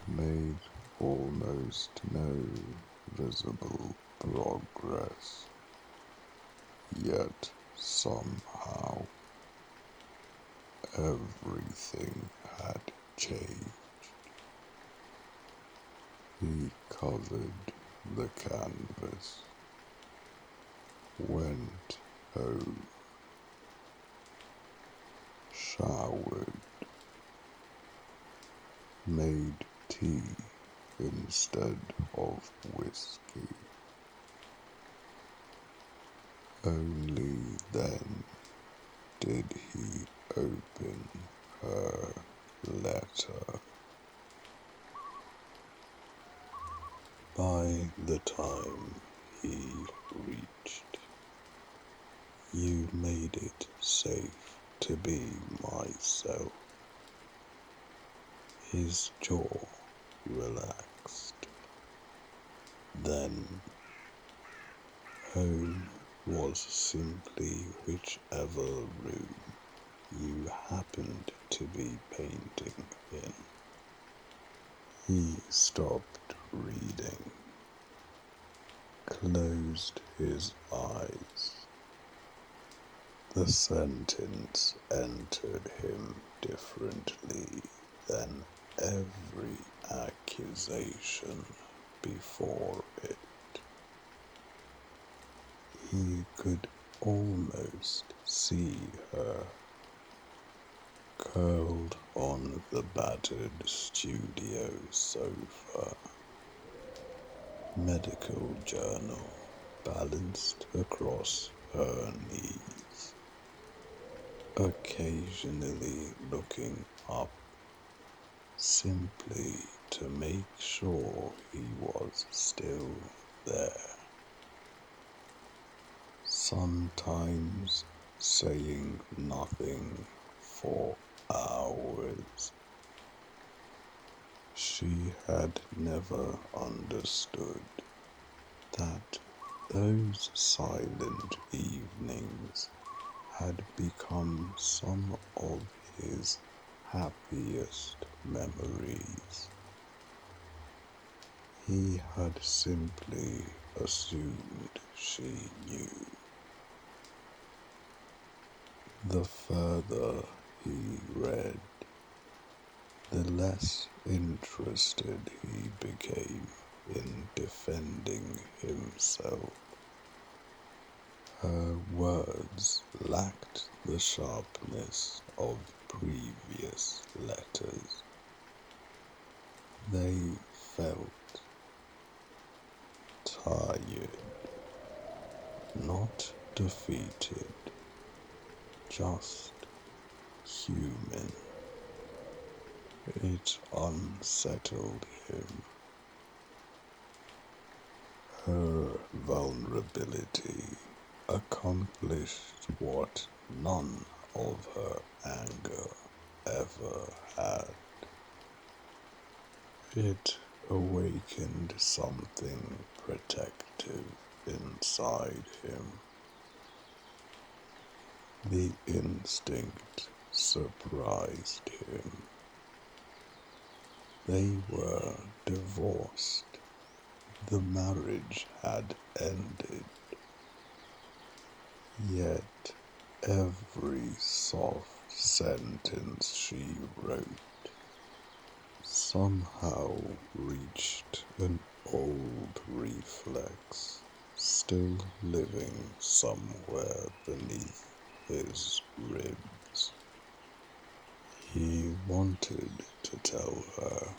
and made almost no visible progress, yet somehow everything had changed. He covered the canvas, went home, showered, made tea instead of whiskey. Only then did he open her letter. By the time he reached, "You made it safe to be myself." His jaw relaxed. Then, home was simply whichever room you happened to be painting in. He stopped reading, closed his eyes. The sentence entered him differently than every accusation before it. He could almost see her, curled on the battered studio sofa, medical journal balanced across her knees, occasionally looking up simply to make sure he was still there. Sometimes saying nothing for hours. She had never understood that those silent evenings had become some of his happiest memories. He had simply assumed she knew. The further he read, the less interested he became in defending himself. Her words lacked the sharpness of previous letters. They felt tired, not defeated, just human. It unsettled him. Her vulnerability accomplished what none of her anger ever had. It awakened something protective inside him. The instinct surprised him. They were divorced. The marriage had ended. Yet every soft sentence she wrote somehow reached an old reflex, still living somewhere beneath his ribs. He wanted to tell her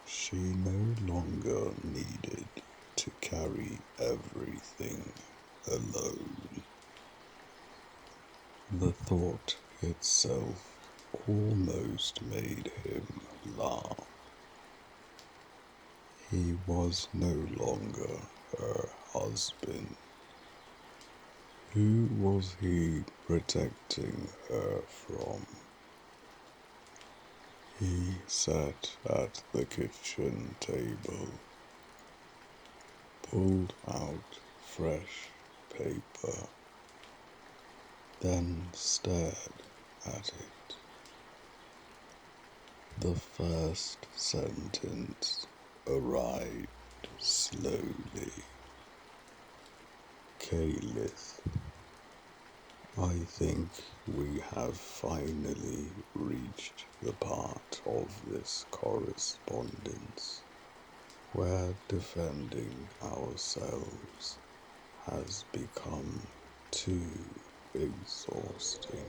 she no longer needed to carry everything alone. The thought itself almost made him laugh. He was no longer her husband. Who was he protecting her from? He sat at the kitchen table, pulled out fresh paper, then stared at it. The first sentence arrived slowly. Caelithe, I think we have finally reached the part of this correspondence where defending ourselves has become too exhausting.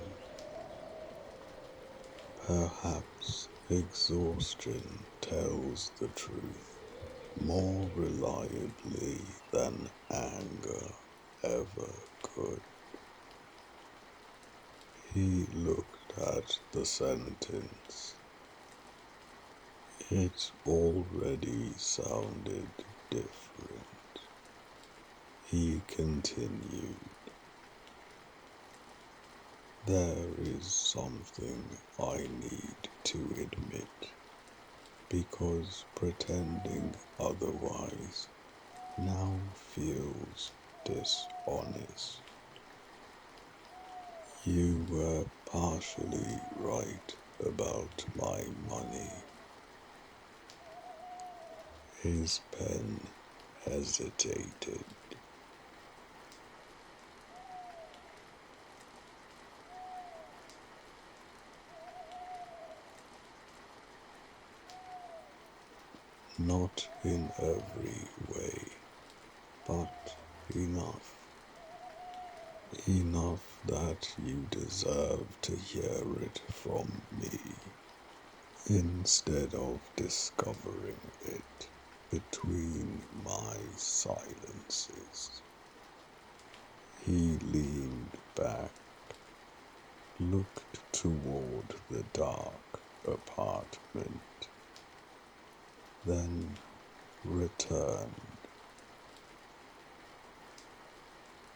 Perhaps exhaustion tells the truth more reliably than anger ever could. He looked at the sentence. It already sounded different. He continued. There is something I need to admit, because pretending otherwise now feels dishonest. You were partially right about my money. His pen hesitated. Not in every way, but enough. Enough that you deserve to hear it from me, instead of discovering it between my silences. He leaned back, looked toward the dark apartment, then returned.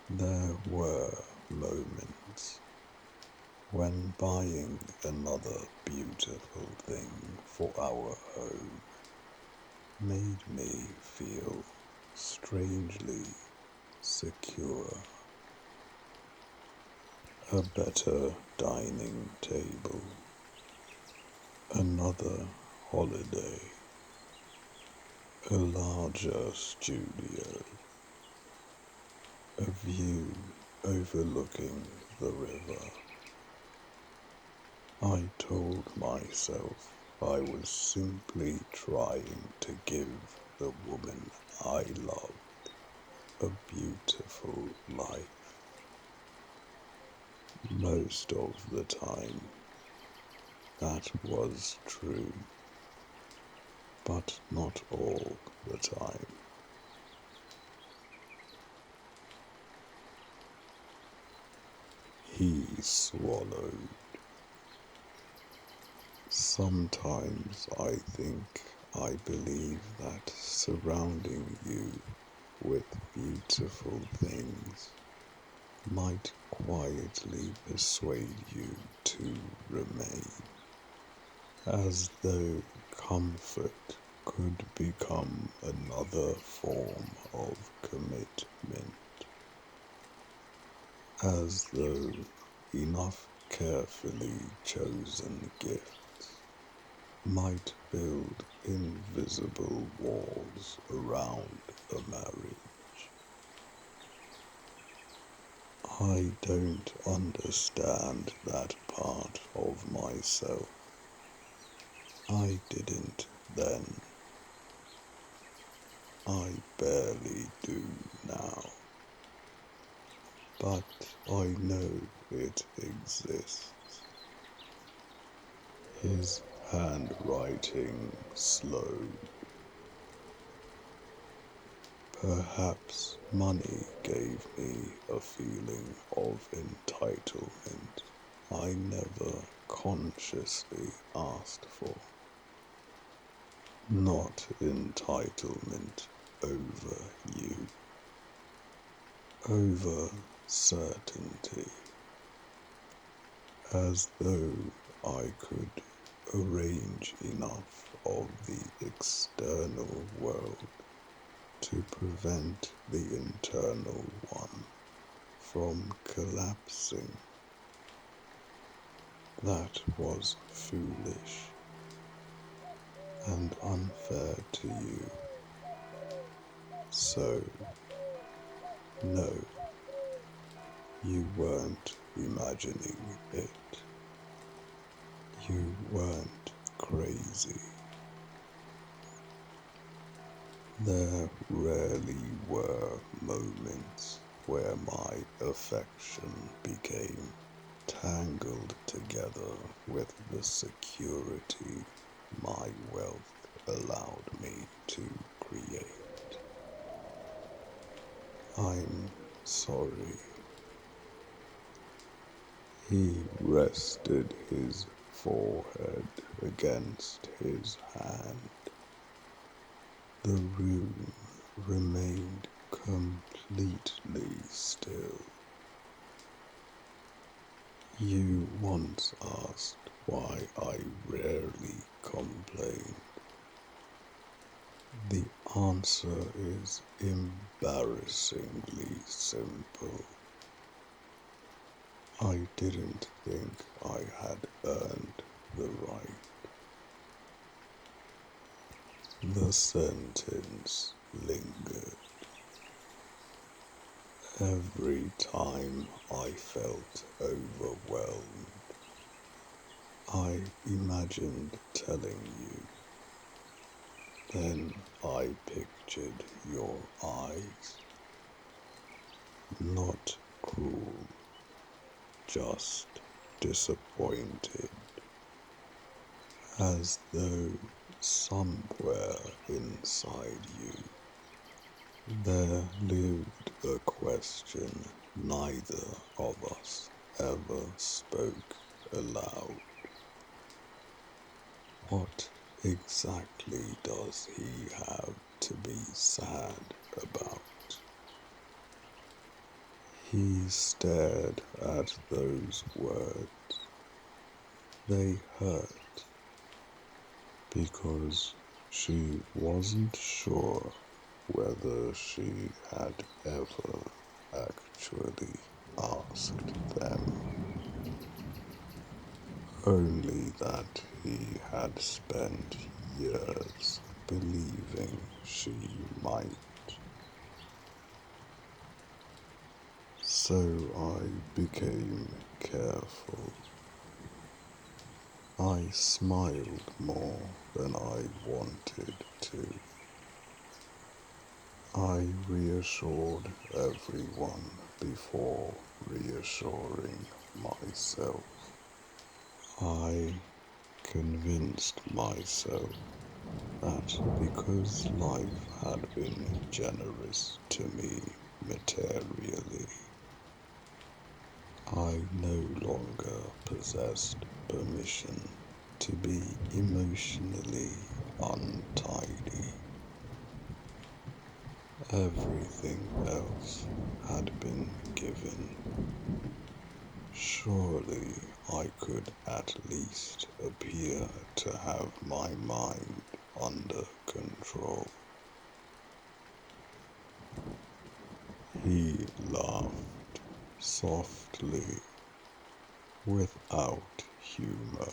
There were moments when buying another beautiful thing for our home made me feel strangely secure. A better dining table, another holiday, a larger studio, a view overlooking the river. I told myself I was simply trying to give the woman I loved a beautiful life. Most of the time, that was true, but not all the time. He swallowed. Sometimes I think I believe that surrounding you with beautiful things might quietly persuade you to remain, as though comfort could become another form of commitment, as though enough carefully chosen gifts might build invisible walls around a marriage. I don't understand that part of myself. I didn't then. I barely do now. But I know it exists. His handwriting slowed. Perhaps money gave me a feeling of entitlement I never consciously asked for. Not entitlement over you, over certainty, as though I could arrange enough of the external world to prevent the internal one from collapsing. That was foolish. and unfair to you. So, no, you weren't imagining it. You weren't crazy. There rarely were moments where my affection became tangled together with the security my wealth allowed me to create. I'm sorry. He rested his forehead against his hand. The room remained completely still. You once asked why I rarely complain. The answer is embarrassingly simple. I didn't think I had earned the right. The sentence lingered. Every time I felt overwhelmed, I imagined telling you. Then I pictured your eyes, not cruel, just disappointed, as though somewhere inside you there lived a question neither of us ever spoke aloud. What exactly does he have to be sad about? He stared at those words. They hurt because she wasn't sure whether she had ever actually asked them. Only that he had spent years believing she might. So I became careful. I smiled more than I wanted to. I reassured everyone before reassuring myself. I convinced myself that because life had been generous to me materially, I no longer possessed permission to be emotionally untidy. Everything else had been given. Surely I could at least appear to have my mind under control. He laughed softly, without humor.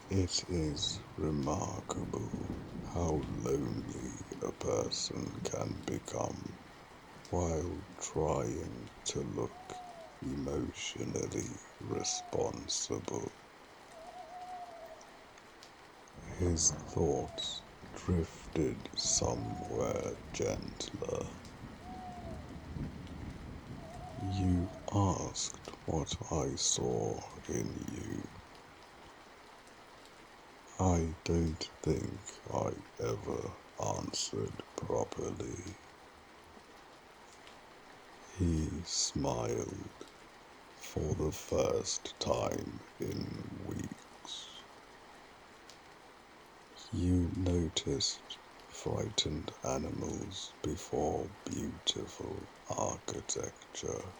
It is remarkable how lonely a person can become while trying to look emotionally responsible. His thoughts drifted somewhere gentler. You asked what I saw in you. I don't think I ever answered properly. He smiled for the first time in weeks. You noticed frightened animals before beautiful architecture.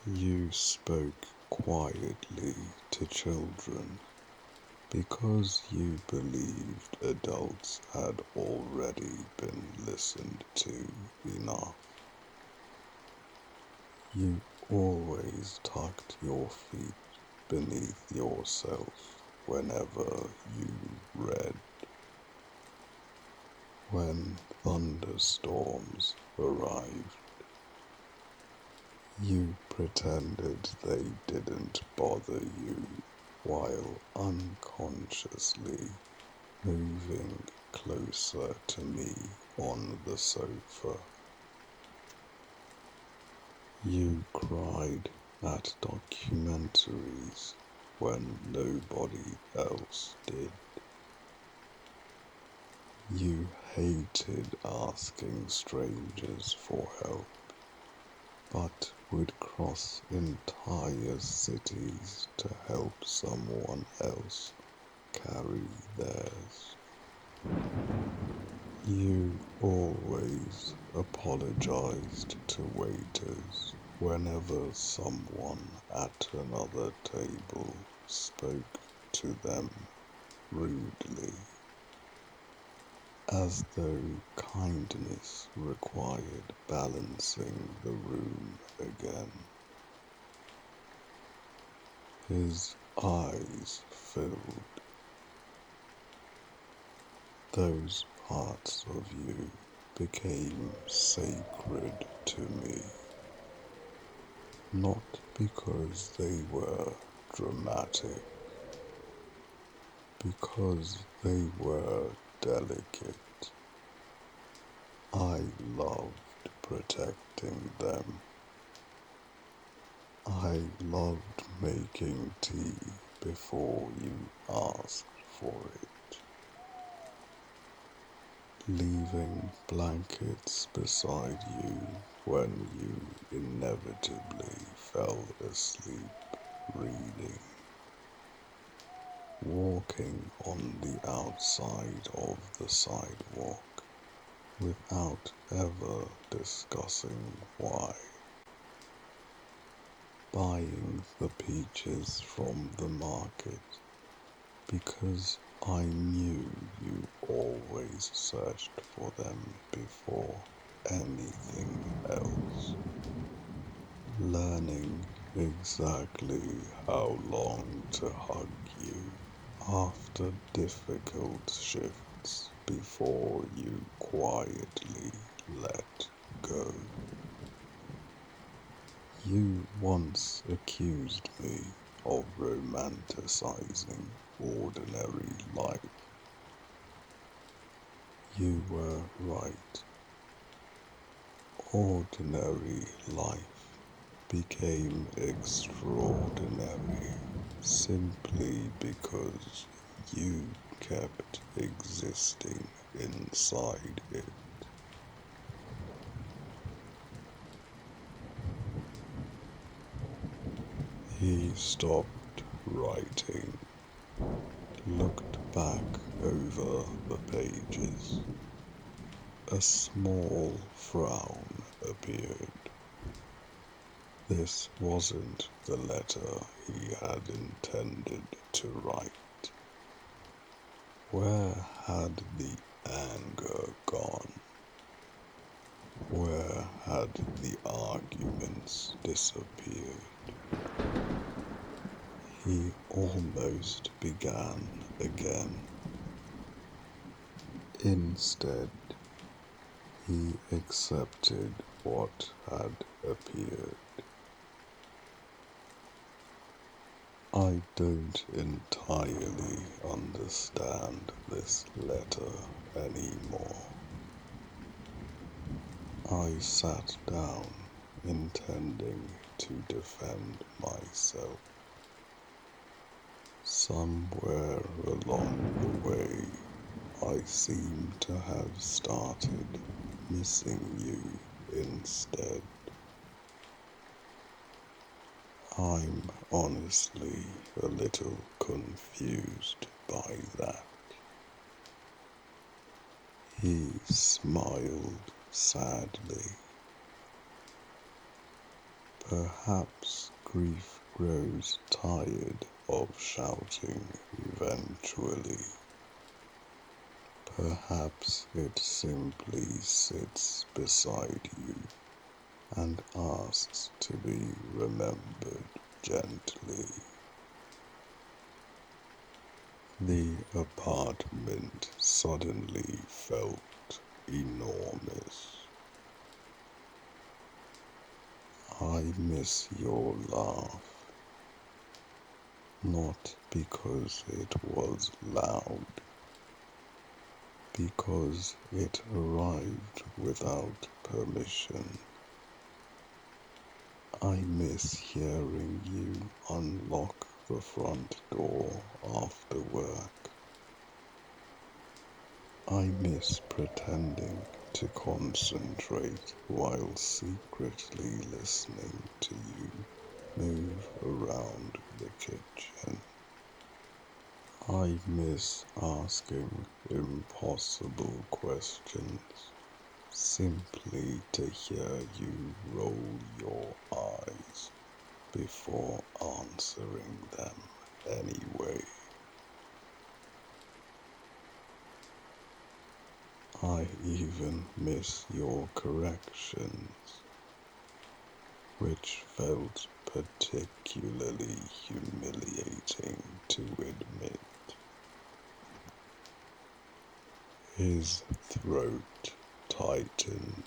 You spoke quietly to children because you believed adults had already been listened to enough. You always tucked your feet beneath yourself whenever you read. When thunderstorms arrived, you pretended they didn't bother you while unconsciously moving closer to me on the sofa. You cried at documentaries when nobody else did. You hated asking strangers for help, but would cross entire cities to help someone else carry theirs. You always apologized to waiters whenever someone at another table spoke to them rudely, as though kindness required balancing the room again. His eyes filled. Those parts of you became sacred to me, not because they were dramatic, because they were delicate. I loved protecting them. I loved making tea before you asked for it, leaving blankets beside you when you inevitably fell asleep reading, walking on the outside of the sidewalk without ever discussing why, buying the peaches from the market because I knew you always searched for them before anything else, learning exactly how long to hug you after difficult shifts before you quietly let go. You once accused me of romanticizing ordinary life. You were right. Ordinary life became extraordinary simply because you kept existing inside it. He stopped writing, looked back over the pages. A small frown appeared. This wasn't the letter he had intended to write. Where had the anger gone? Where had the arguments disappeared? He almost began again. Instead, he accepted what had appeared. I don't entirely understand this letter anymore. I sat down, intending to defend myself. Somewhere along the way, I seem to have started missing you instead. I'm honestly a little confused by that. He smiled sadly. Perhaps grief grows tired of shouting eventually. Perhaps it simply sits beside you and asks to be remembered gently. The apartment suddenly felt enormous. I miss your laugh, not because it was loud, because it arrived without permission. I miss hearing you unlock the front door after work. I miss pretending to concentrate while secretly listening to you move around the kitchen. I miss asking impossible questions simply to hear you roll your eyes before answering them anyway. I even miss your corrections, which felt particularly humiliating to admit. His throat tightened.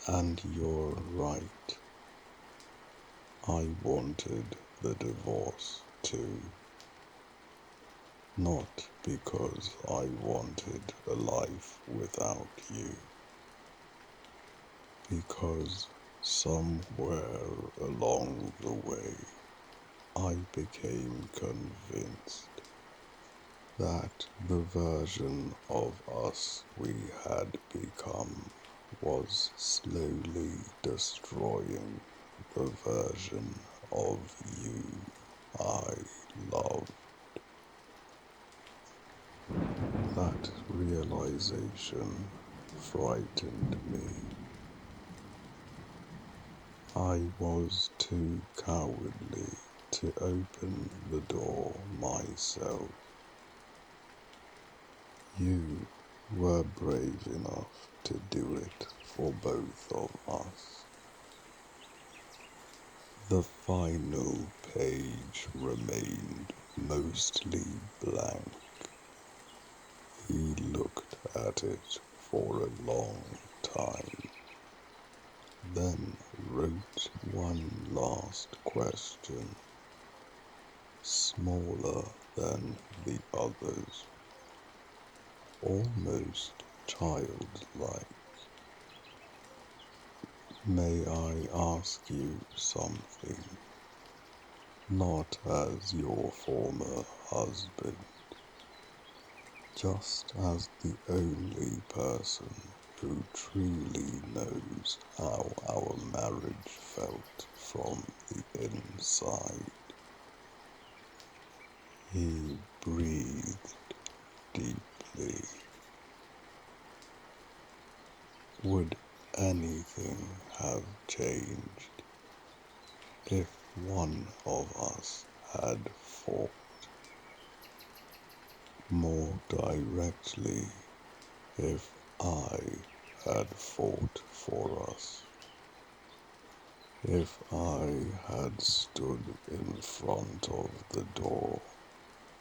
And you're right. I wanted the divorce too. Not because I wanted a life without you. Because somewhere along the way, I became convinced that the version of us we had become was slowly destroying the version of you I loved. That realization frightened me. I was too cowardly to open the door myself. You were brave enough to do it for both of us. The final page remained mostly blank. He looked at it for a long time, then wrote one last question, smaller than the others, almost childlike. May I ask you something? Not as your former husband, just as the only person who truly knows how our marriage felt from the inside. He breathed deeply. Would anything have changed if one of us had fought more directly, if I had fought for us? If I had stood in front of the door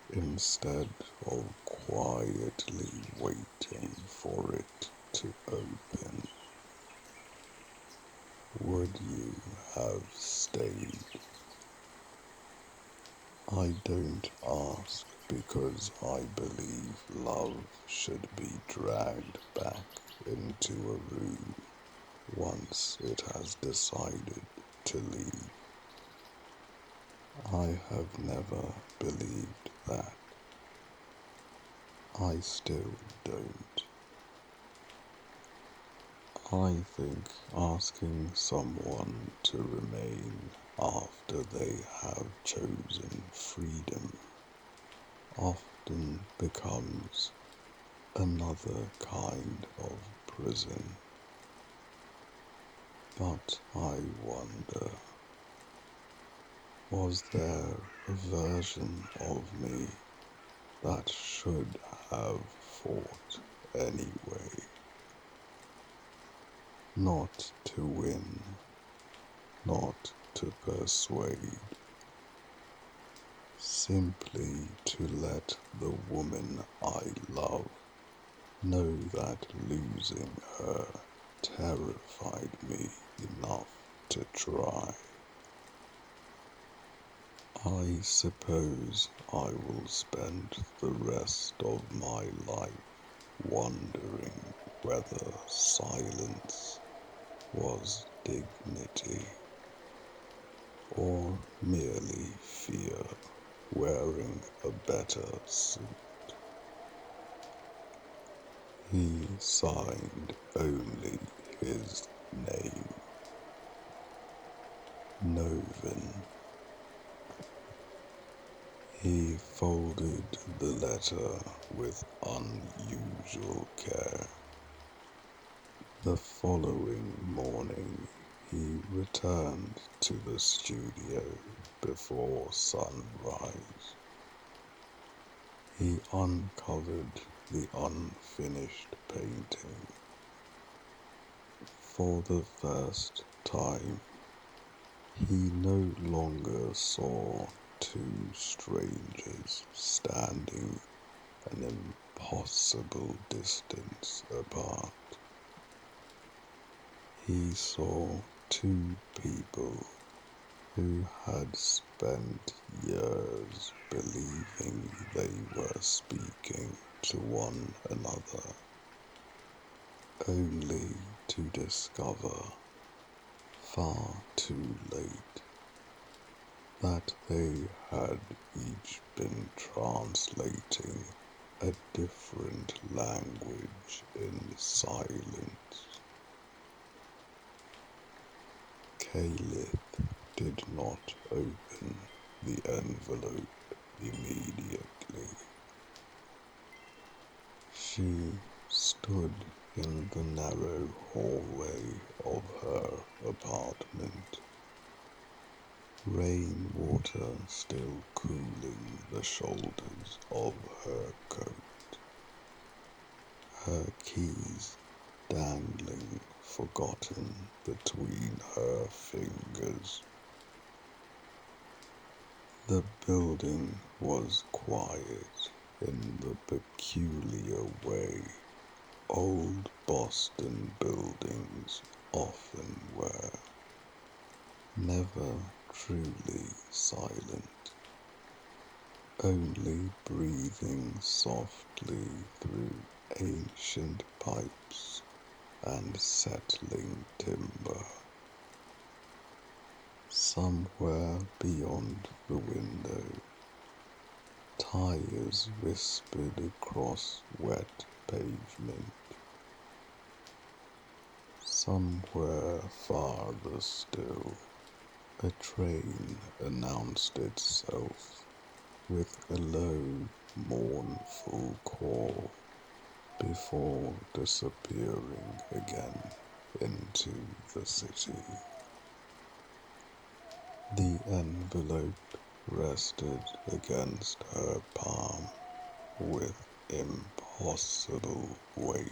instead of quietly waiting for it to open, would you have stayed? I don't ask because I believe love should be dragged back into a room once it has decided to leave. I have never believed that. I still don't. I think asking someone to remain after they have chosen freedom often becomes another kind of prison. But I wonder, was there a version of me that should have fought anyway? Not to win, not to persuade, simply to let the woman I love know that losing her terrified me enough to try. I suppose I will spend the rest of my life wondering whether silence was dignity or merely fear wearing a better suit. He signed only his name, Noven. He folded the letter with unusual care. The following morning, he returned to the studio before sunrise. He uncovered the unfinished painting. For the first time, he no longer saw two strangers standing an impossible distance apart. He saw two people who had spent years believing they were speaking to one another, only to discover far too late that they had each been translating a different language in silence. Caelithe did not open the envelope immediately. She stood in the narrow hallway of her apartment, rainwater still cooling the shoulders of her coat, her keys dangling forgotten between her fingers. The building was quiet in the peculiar way old Boston buildings often were, never truly silent, only breathing softly through ancient pipes and settling timber. Somewhere beyond the window, tires whispered across wet pavement. Somewhere farther still, a train announced itself with a low, mournful call before disappearing again into the city. The envelope rested against her palm with impossible weight.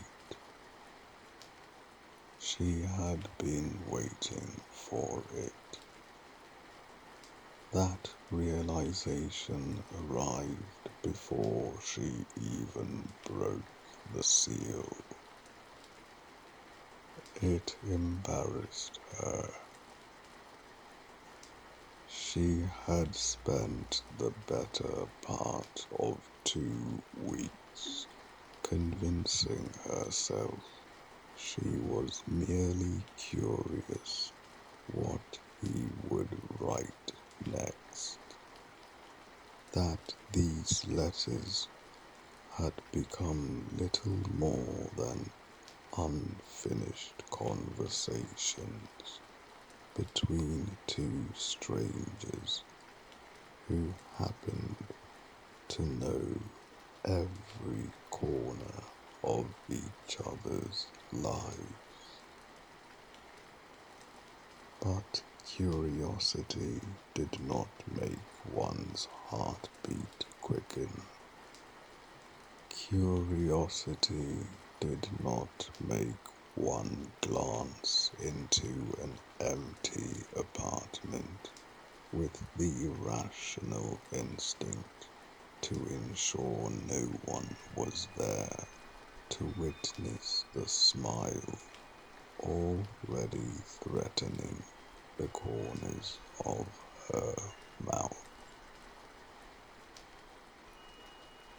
She had been waiting for it. That realization arrived before she even broke the seal. It embarrassed her. She had spent the better part of 2 weeks convincing herself she was merely curious what he would write next, that these letters had become little more than unfinished conversations between two strangers who happened to know every corner of each other's lives. But curiosity did not make one's heartbeat quicken. Curiosity did not make one glance into an empty apartment with the irrational instinct to ensure no one was there to witness the smile already threatening the corners of her mouth.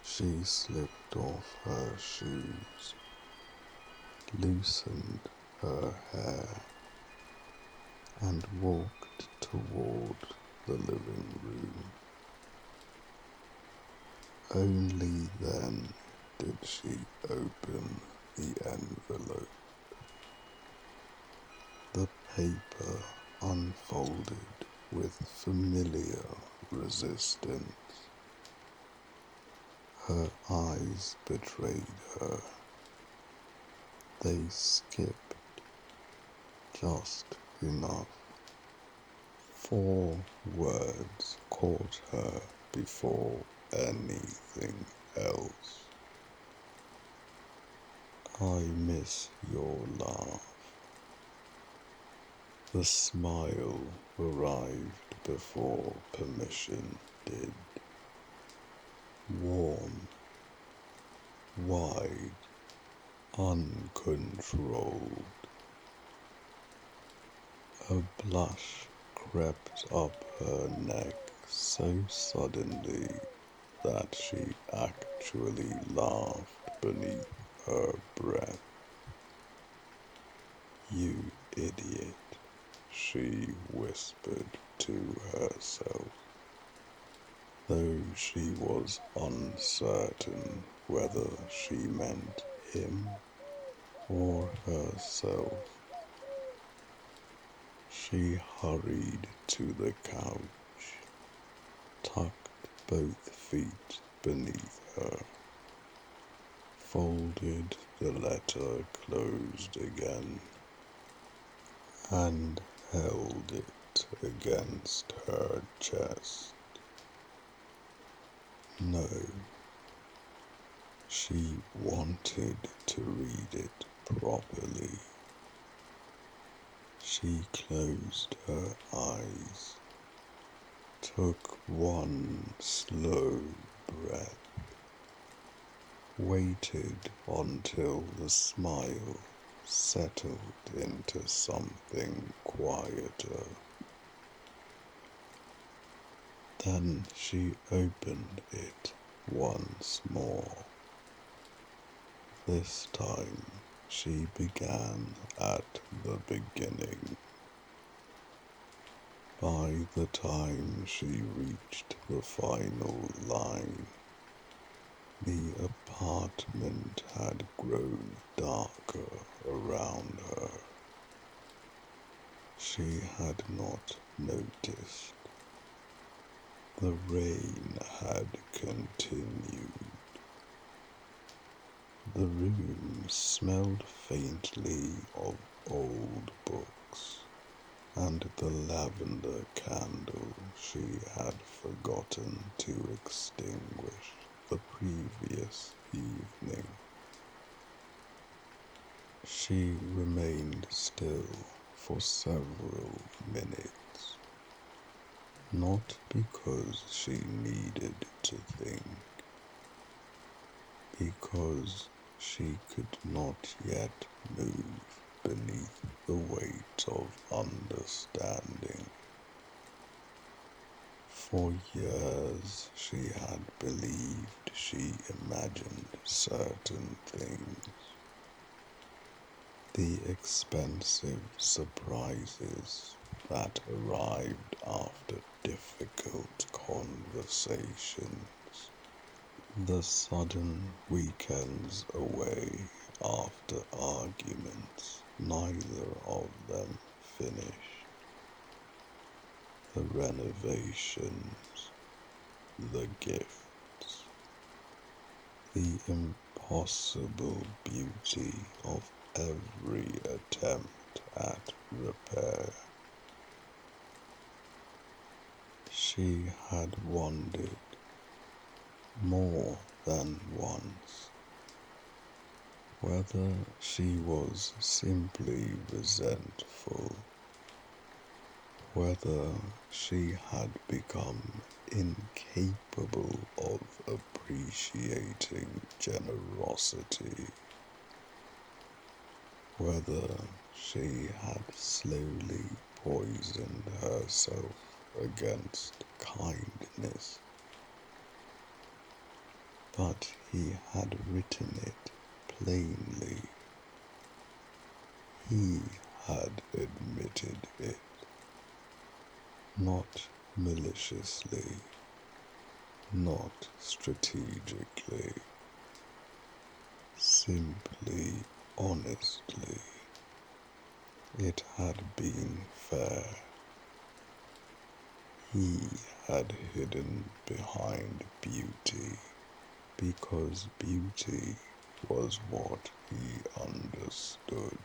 She slipped off her shoes, loosened her hair, and walked toward the living room. Only then did she open the envelope. The paper unfolded with familiar resistance. Her eyes betrayed her. They skipped just enough. 4 words caught her before anything else. I miss your laugh. The smile arrived before permission did. Warm, wide, uncontrolled. A blush crept up her neck so suddenly that she actually laughed beneath her breath. You idiot, she whispered to herself, though she was uncertain whether she meant him or herself. She hurried to the couch, tucked both feet beneath her, folded the letter closed again, and held it against her chest. No, she wanted to read it properly. She closed her eyes, took one slow breath, waited until the smile settled into something quieter. Then she opened it once more. This time she began at the beginning. By the time she reached the final line, the apartment had grown darker around her. She had not noticed. The rain had continued. The room smelled faintly of old books and the lavender candle she had forgotten to extinguish the previous evening. She remained still for several minutes, not because she needed to think, because she could not yet move beneath the weight of understanding. For years she had believed she imagined certain things. The expensive surprises that arrived after difficult conversations. The sudden weekends away after arguments neither of them finished. The renovations, the gifts, the impossible beauty of every attempt at repair. She had wondered more than once whether she was simply resentful whether she had become incapable of appreciating generosity, whether she had slowly poisoned herself against kindness, but he had written it plainly. He had admitted it, not maliciously, not strategically, simply honestly. It had been fair. He had hidden behind beauty because beauty was what he understood.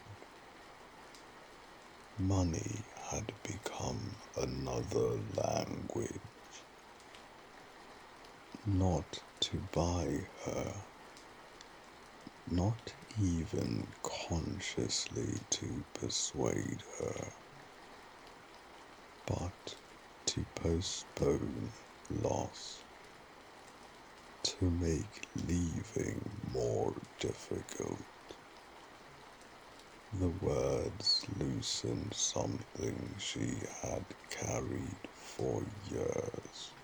Money had become another language, not to buy her, not even consciously to persuade her, but to postpone loss, to make leaving more difficult. The words loosened something she had carried for years.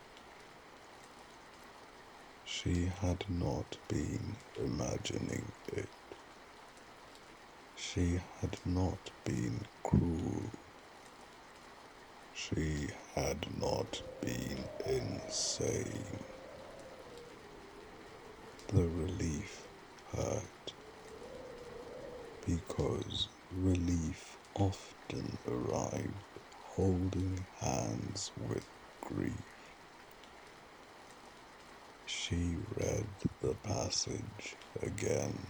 She had not been imagining it. She had not been cruel. She had not been insane. The relief hurt because relief often arrived holding hands with grief. She read the passage again,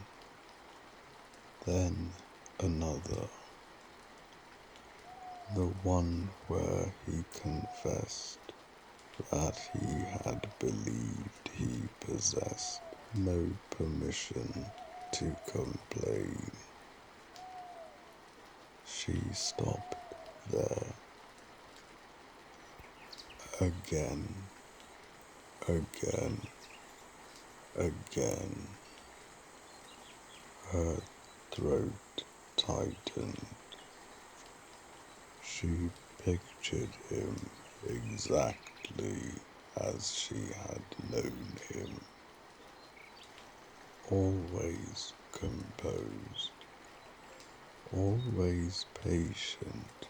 then another, the one where he confessed that he had believed he possessed no permission to complain. She stopped there. Again, again, again. Her throat tightened. She pictured him exactly as she had known him, always composed, always patient,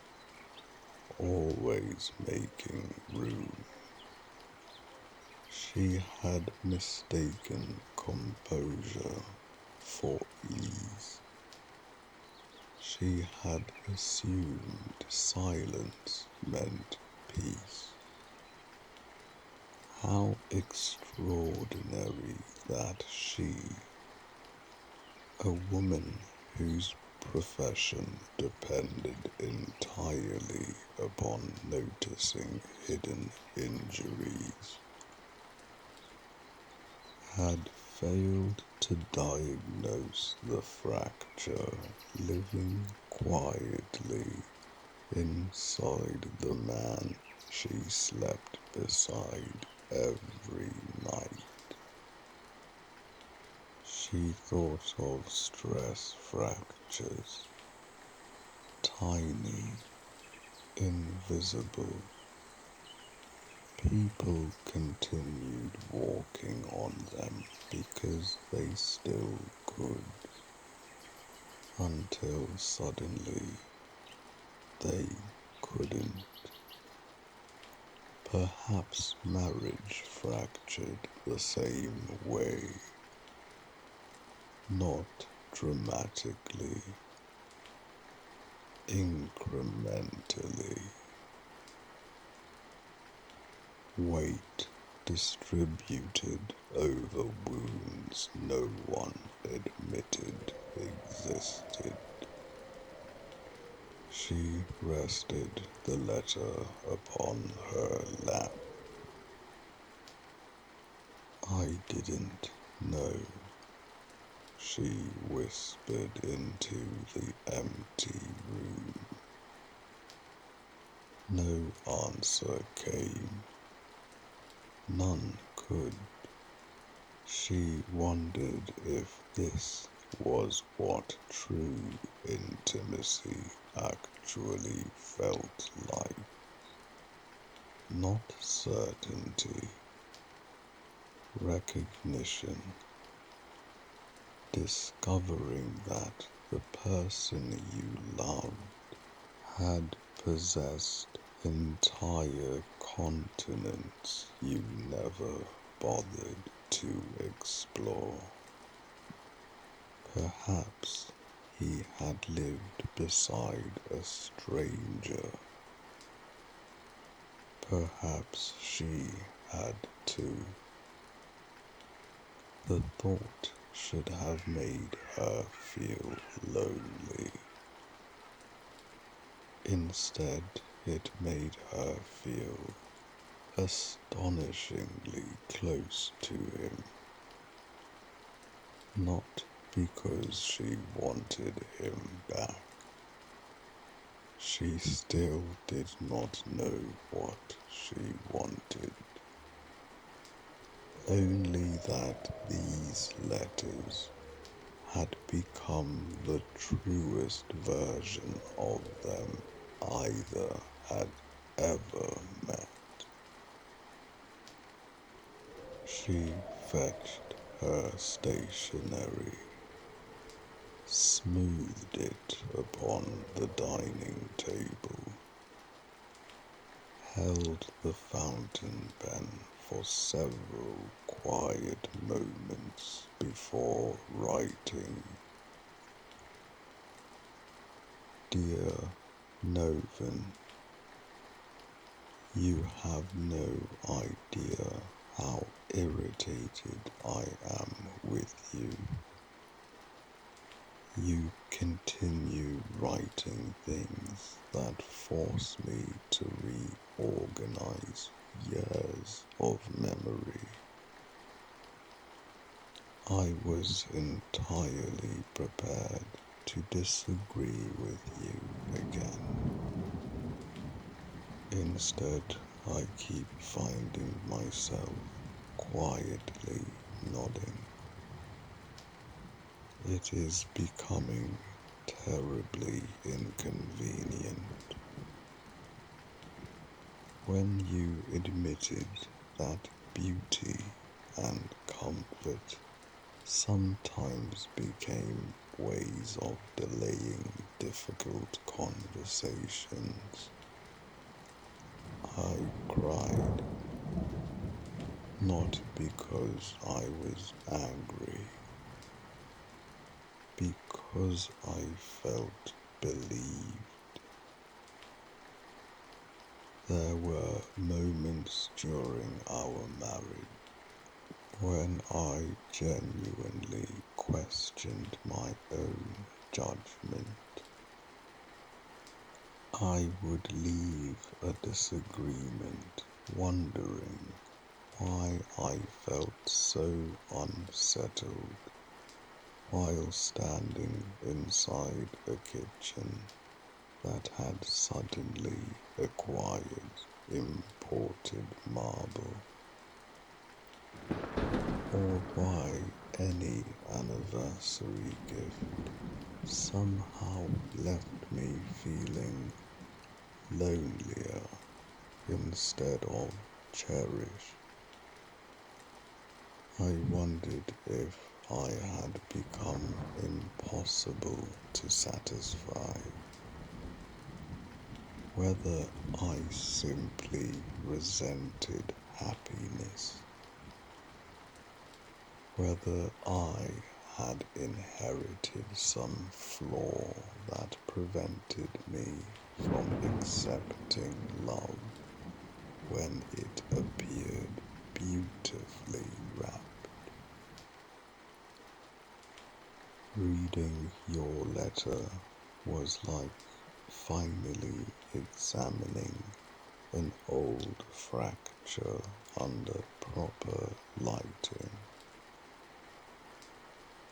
always making room. She had mistaken composure for ease. She had assumed silence meant peace. How extraordinary that she, a woman whose profession depended entirely upon noticing hidden injuries, had failed to diagnose the fracture living quietly inside the man she slept beside every night. She thought of stress fractures, tiny, invisible. People continued walking on them because they still could, until suddenly they couldn't. Perhaps marriage fractured the same way, not dramatically, incrementally. Weight distributed over wounds no one admitted existed. She rested the letter upon her lap. I didn't know, she whispered into the empty room. No answer came. None could. She wondered if this was what true intimacy actually felt like. Not certainty, recognition, discovering that the person you loved had possessed entire continents you never bothered to explore. Perhaps he had lived beside a stranger. Perhaps she had too. The thought should have made her feel lonely. Instead, it made her feel astonishingly close to him. Not because she wanted him back. She still did not know what she wanted. Only that these letters had become the truest version of them either had ever met. She fetched her stationery, smoothed it upon the dining table, held the fountain pen for several quiet moments before writing. Dear Noven, you have no idea how irritated I am with you. You continue writing things that force me to reorganize years of memory. I was entirely prepared to disagree with you again. Instead, I keep finding myself quietly nodding. It is becoming terribly inconvenient. When you admitted that beauty and comfort sometimes became ways of delaying difficult conversations, I cried, not because I was angry, because I felt believed. There were moments during our marriage when I genuinely questioned my own judgment. I would leave a disagreement wondering why I felt so unsettled while standing inside a kitchen that had suddenly acquired imported marble, or why any anniversary gift somehow left me feeling lonelier instead of cherished. I wondered if I had become impossible to satisfy, whether I simply resented happiness, whether I had inherited some flaw that prevented me from accepting love when it appeared beautifully wrapped. Reading your letter was like finally examining an old fracture under proper lighting.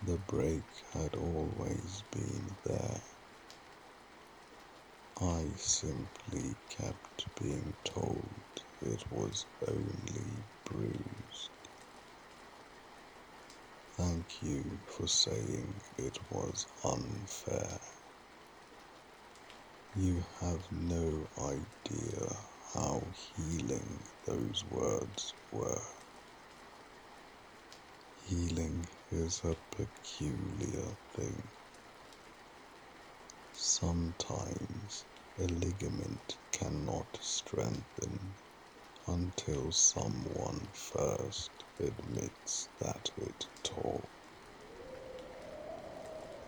The break had always been there. I simply kept being told it was only bruised. Thank you for saying it was unfair. You have no idea how healing those words were. Healing is a peculiar thing. Sometimes a ligament cannot strengthen until someone first admits that it tore.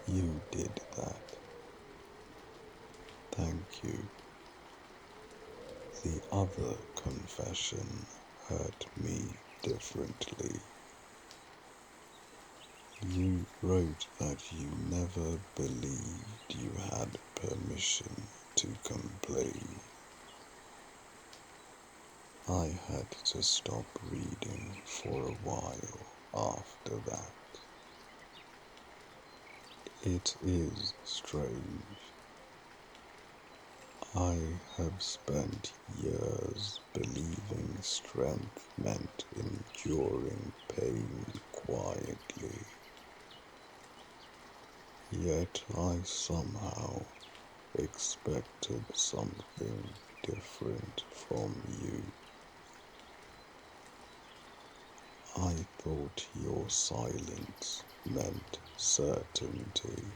You did that. Thank you. The other confession hurt me differently. You wrote that you never believed you had permission to complain. I had to stop reading for a while after that. It is strange. I have spent years believing strength meant enduring pain quietly. Yet I somehow expected something different from you. I thought your silence meant certainty.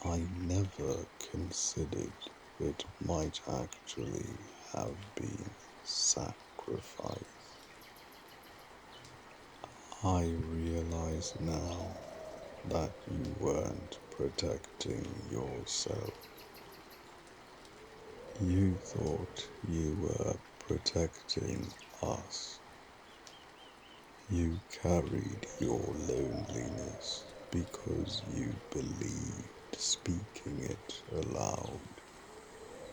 I never considered it might actually have been sacrifice. I realize now that you weren't protecting yourself. You thought you were protecting us. You carried your loneliness because you believed speaking it aloud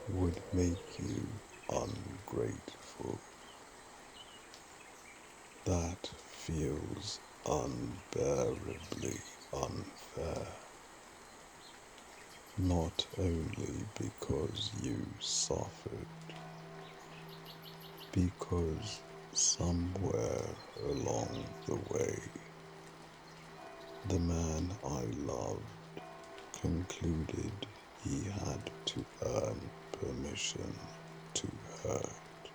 would make you ungrateful. That feels unbearably unfair. Not only because you suffered, because somewhere along the way, the man I loved concluded he had to earn permission to hurt.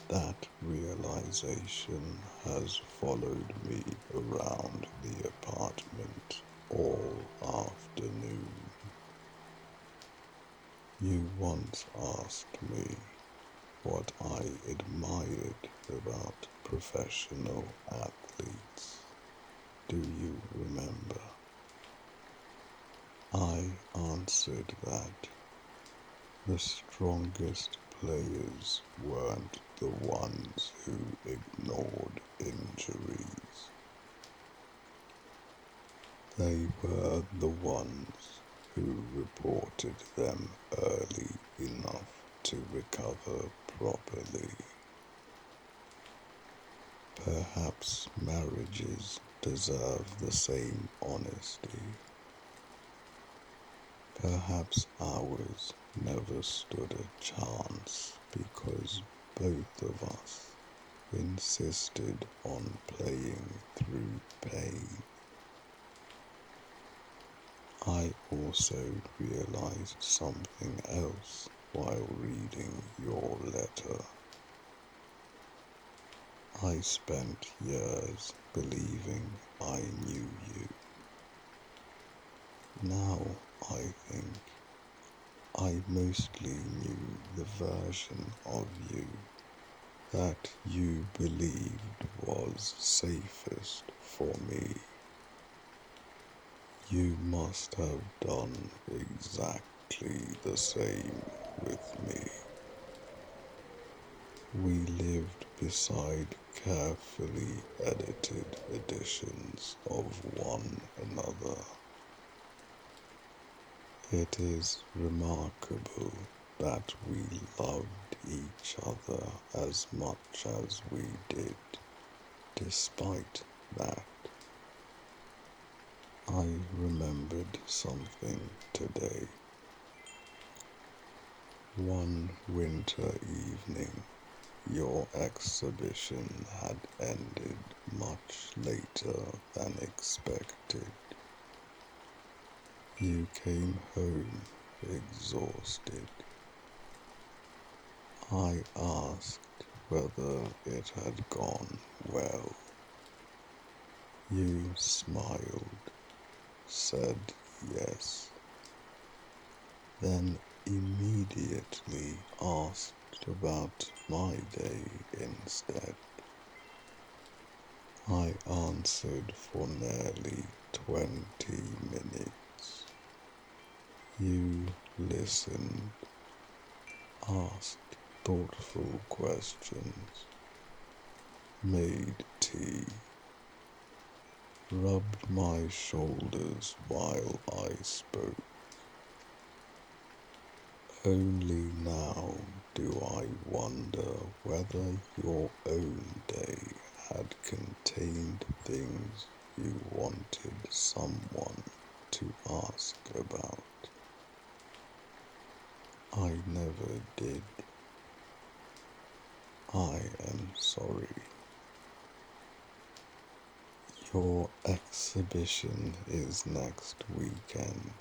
That realization has followed me around the apartment all afternoon. You once asked me what I admired about professional athletes. Do you remember? I answered that the strongest players weren't the ones who ignored injuries. They were the ones who reported them early enough to recover properly. Perhaps marriages deserve the same honesty. Perhaps ours never stood a chance because both of us insisted on playing through pain. I also realized something else while reading your letter. I spent years believing I knew you. Now I think I mostly knew the version of you that you believed was safest for me. You must have done exactly the same with me. We lived beside carefully edited editions of one another. It is remarkable that we loved each other as much as we did. Despite that, I remembered something today. One winter evening, your exhibition had ended much later than expected. You came home exhausted. I asked whether it had gone well. You smiled, said yes, then immediately asked about my day instead. I answered for nearly 20 minutes. You listened, asked thoughtful questions, made tea, rubbed my shoulders while I spoke. Only now do I wonder whether your own day had contained things you wanted someone to ask about. I never did. I am sorry. Your exhibition is next weekend.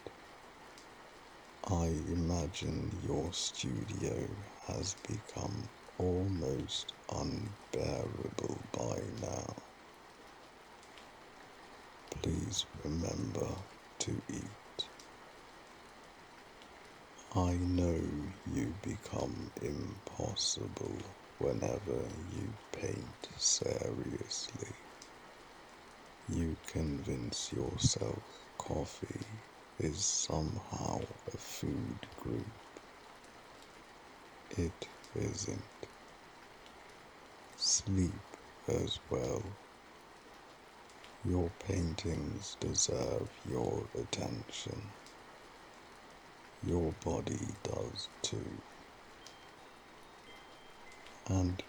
I imagine your studio has become almost unbearable by now. Please remember to eat. I know you become impossible whenever you paint seriously. You convince yourself coffee is somehow a food group. It isn't. Sleep as well. Your paintings deserve your attention. Your body does too. And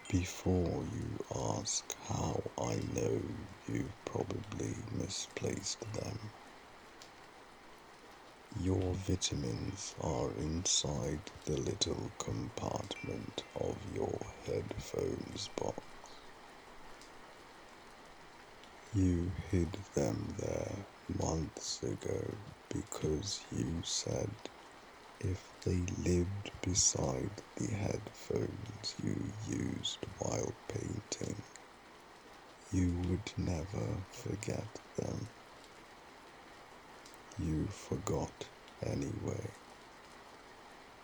before you ask how I know you've probably misplaced them, your vitamins are inside the little compartment of your headphones box. You hid them there months ago because you said if they lived beside the headphones you used while painting, you would never forget them. You forgot anyway.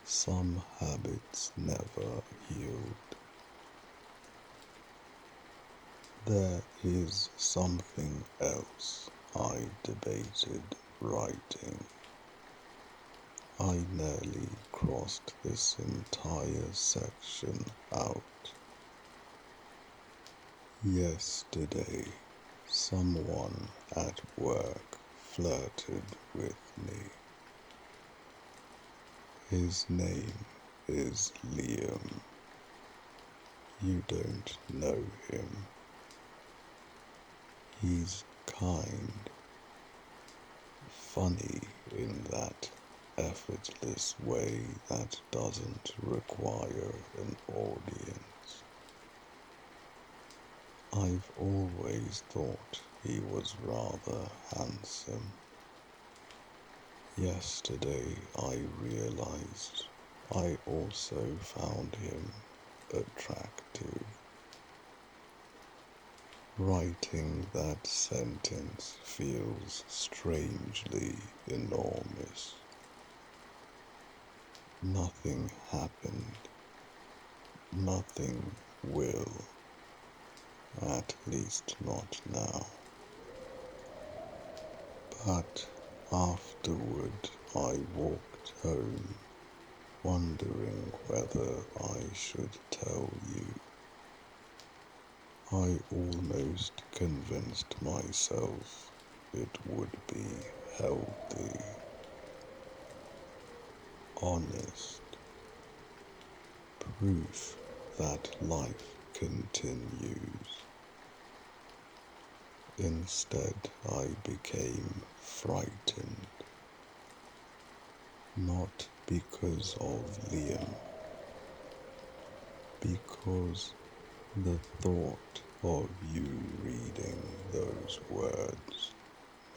Some habits never healed. There is something else I debated writing. I nearly crossed this entire section out. Yesterday, someone at work flirted with me. His name is Liam. You don't know him. He's kind, funny in that effortless way that doesn't require an audience. I've always thought he was rather handsome. Yesterday I realized I also found him attractive. Writing that sentence feels strangely enormous. Nothing happened. Nothing will. At least not now. But afterward I walked home, wondering whether I should tell you. I almost convinced myself it would be healthy, honest, proof that life continues. Instead, I became frightened, not because of Liam, because the thought of you reading those words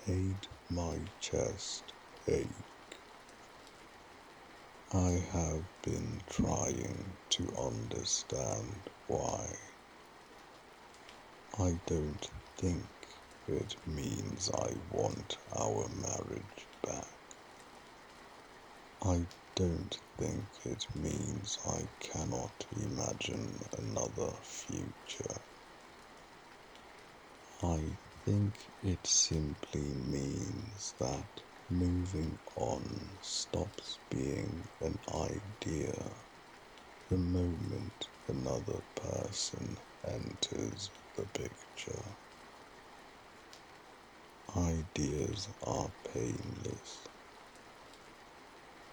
made my chest ache. I have been trying to understand why. I don't think it means I want our marriage back. I don't think it means I cannot imagine another future. I think it simply means that moving on stops being an idea the moment another person enters the picture. Ideas are painless.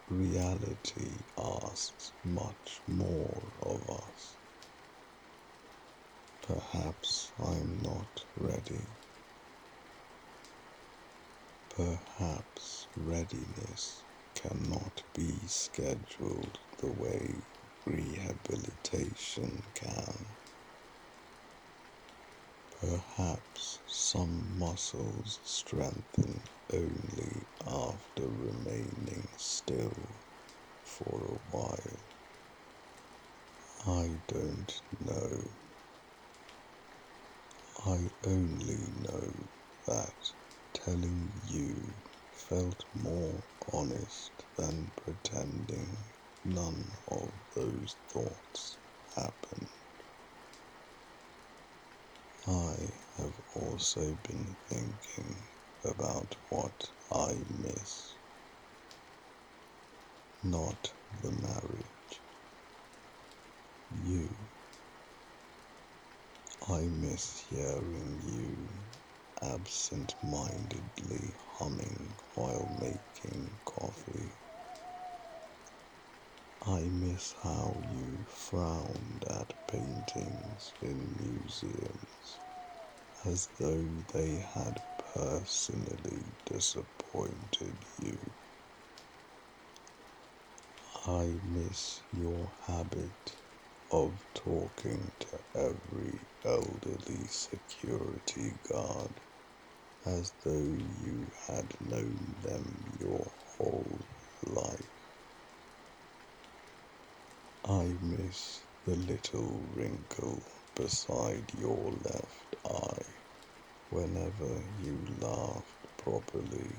Reality asks much more of us. Perhaps I'm not ready. Perhaps readiness cannot be scheduled the way rehabilitation can. Perhaps some muscles strengthen only after remaining still for a while. I don't know. I only know that telling you felt more honest than pretending none of those thoughts happened. I have also been thinking about what I miss. Not the marriage. You. I miss hearing you absent-mindedly humming while making coffee. I miss how you frowned at paintings in museums as though they had personally disappointed you. I miss your habit of talking to every elderly security guard as though you had known them your whole life. I miss the little wrinkle beside your left eye whenever you laughed properly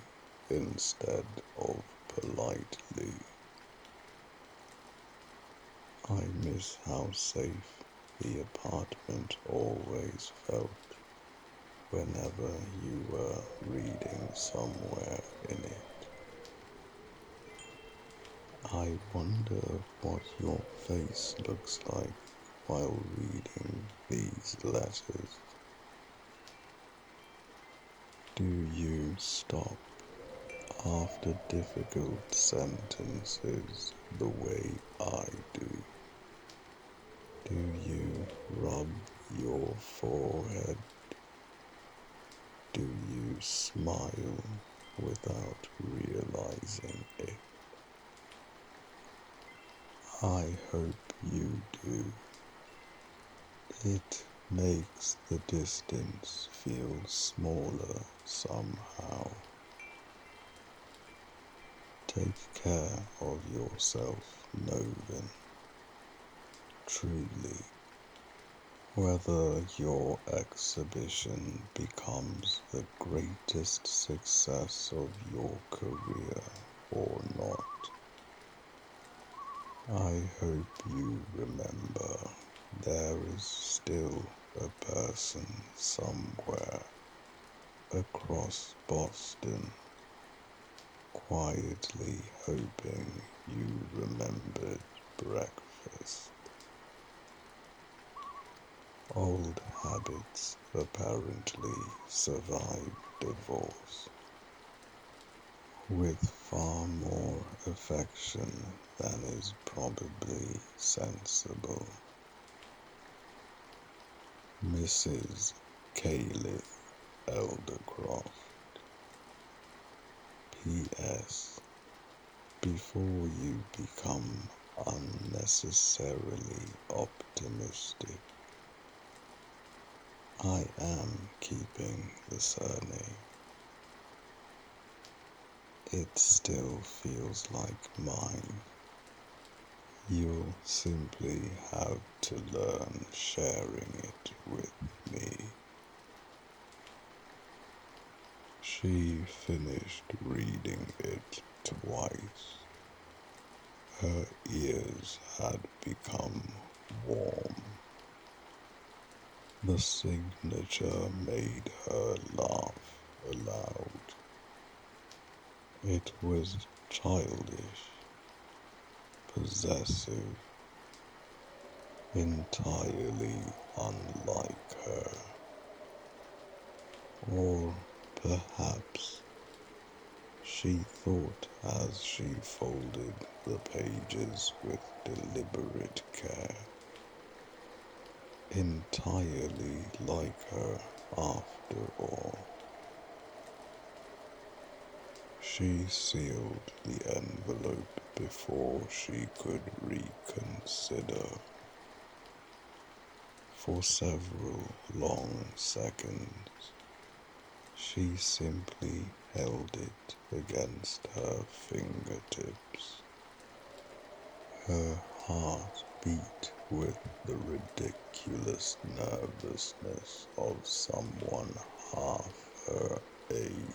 instead of politely. I miss how safe the apartment always felt whenever you were reading somewhere in it. I wonder what your face looks like while reading these letters. Do you stop after difficult sentences the way I do? Do you rub your forehead? Do you smile without realizing it? I hope you do. It makes the distance feel smaller somehow. Take care of yourself, Noven. Truly. Whether your exhibition becomes the greatest success of your career or not, I hope you remember there is still a person somewhere across Boston quietly hoping you remembered breakfast. Old habits apparently survive divorce with far more affection than is probably sensible. Mrs. Caelithe Eldercroft. P.S. Before you become unnecessarily optimistic, I am keeping the surname. It still feels like mine. You'll simply have to learn sharing it with me. She finished reading it twice. Her ears had become warm. The signature made her laugh aloud. It was childish, possessive, entirely unlike her. Or perhaps she thought as she folded the pages with deliberate care. Entirely like her after all. She sealed the envelope before she could reconsider. For several long seconds, she simply held it against her fingertips. Her heart beat with the ridiculous nervousness of someone half her age.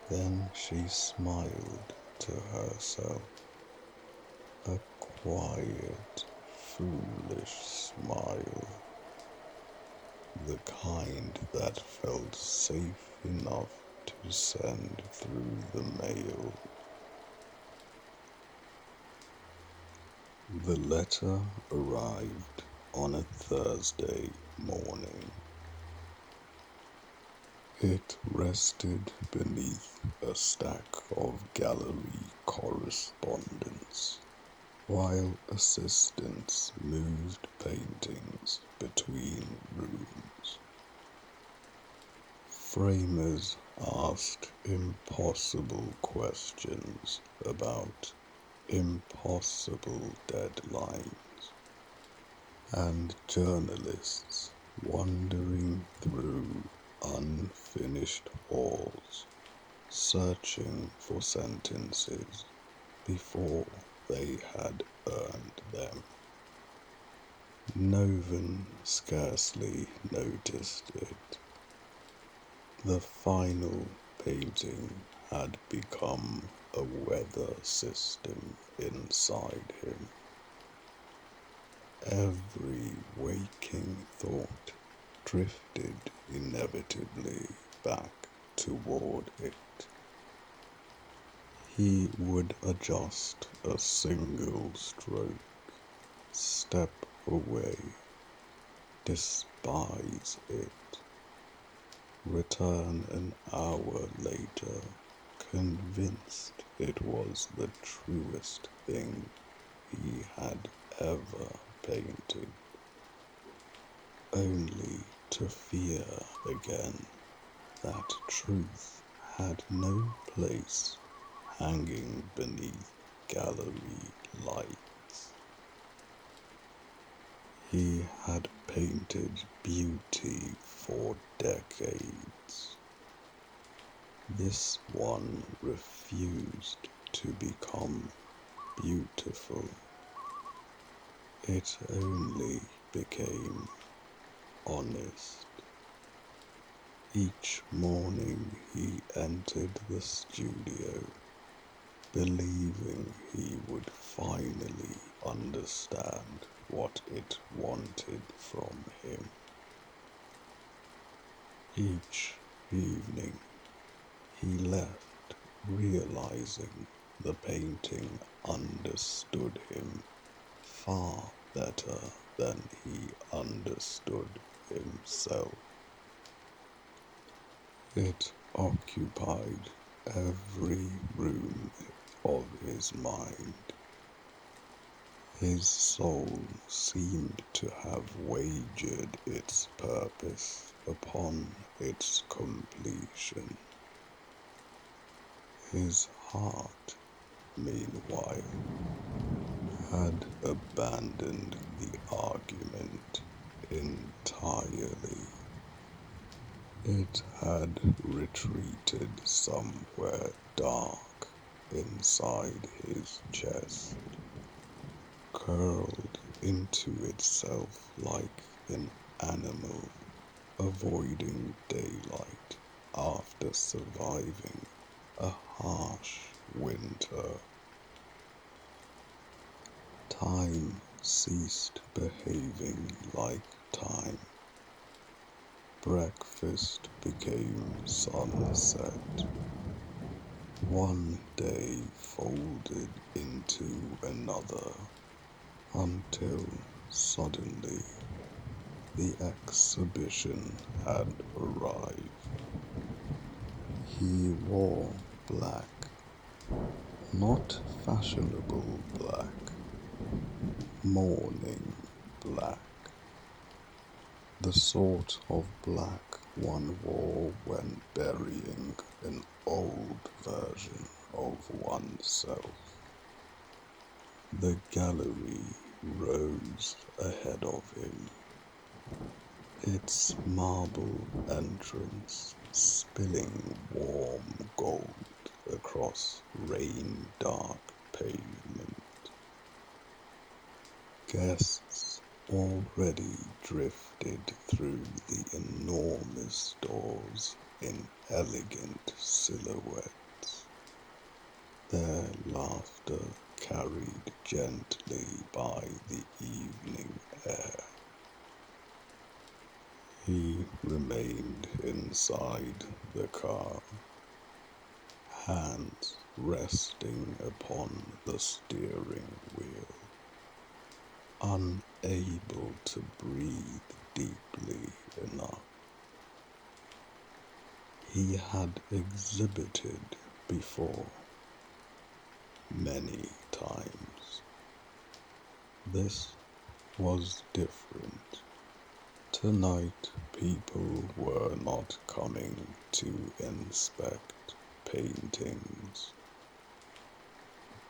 Then she smiled to herself, a quiet, foolish smile, the kind that felt safe enough to send through the mail. The letter arrived on a Thursday morning. It rested beneath a stack of gallery correspondence, while assistants moved paintings between rooms. Framers asked impossible questions about impossible deadlines, and journalists wandering through unfinished halls, searching for sentences before they had earned them. Noven scarcely noticed it. The final painting had become a weather system inside him. Every waking thought drifted inevitably back toward it. He would adjust a single stroke, step away, despise it, return an hour later, convinced it was the truest thing he had ever painted, only to fear again that truth had no place hanging beneath gallery lights. He had painted beauty for decades. This one refused to become beautiful. It only became honest. Each morning he entered the studio, believing he would finally understand what it wanted from him. Each evening he left realizing the painting understood him far better than he understood himself. It occupied every room of his mind. His soul seemed to have wagered its purpose upon its completion. His heart, meanwhile, had abandoned the argument entirely. It had retreated somewhere dark inside his chest, curled into itself like an animal avoiding daylight after surviving a harsh winter. Time ceased behaving like time. Breakfast became sunset. One day folded into another until suddenly the exhibition had arrived. He wore black, not fashionable black, mourning black. The sort of black one wore when burying an old version of oneself. The gallery rose ahead of him, its marble entrance spilling warm gold across rain-dark pavement. Guests already drifted through the enormous doors in elegant silhouettes, their laughter carried gently by the evening air. He remained inside the car, hands resting upon the steering wheel, unable to breathe deeply enough. He had exhibited before, many times. This was different. Tonight, people were not coming to inspect paintings.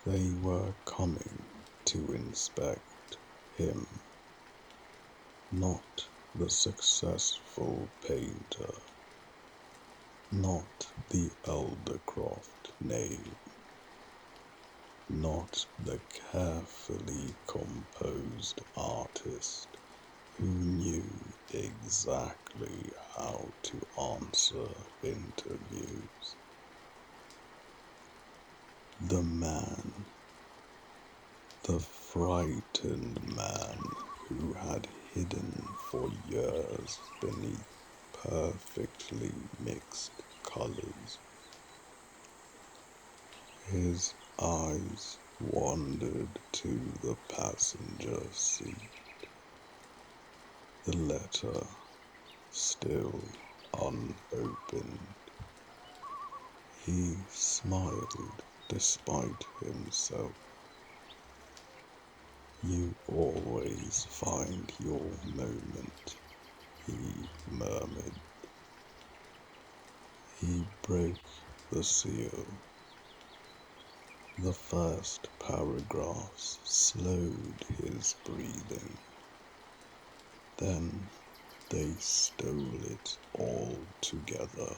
They were coming to inspect him, not the successful painter, not the Eldercroft name, not the carefully composed artist who knew exactly how to answer interviews. The man, the frightened man who had hidden for years beneath perfectly mixed colors. His eyes wandered to the passenger seat, the letter still unopened. He smiled despite himself. You always find your moment, he murmured. He broke the seal. The first paragraphs slowed his breathing. Then they stole it all together.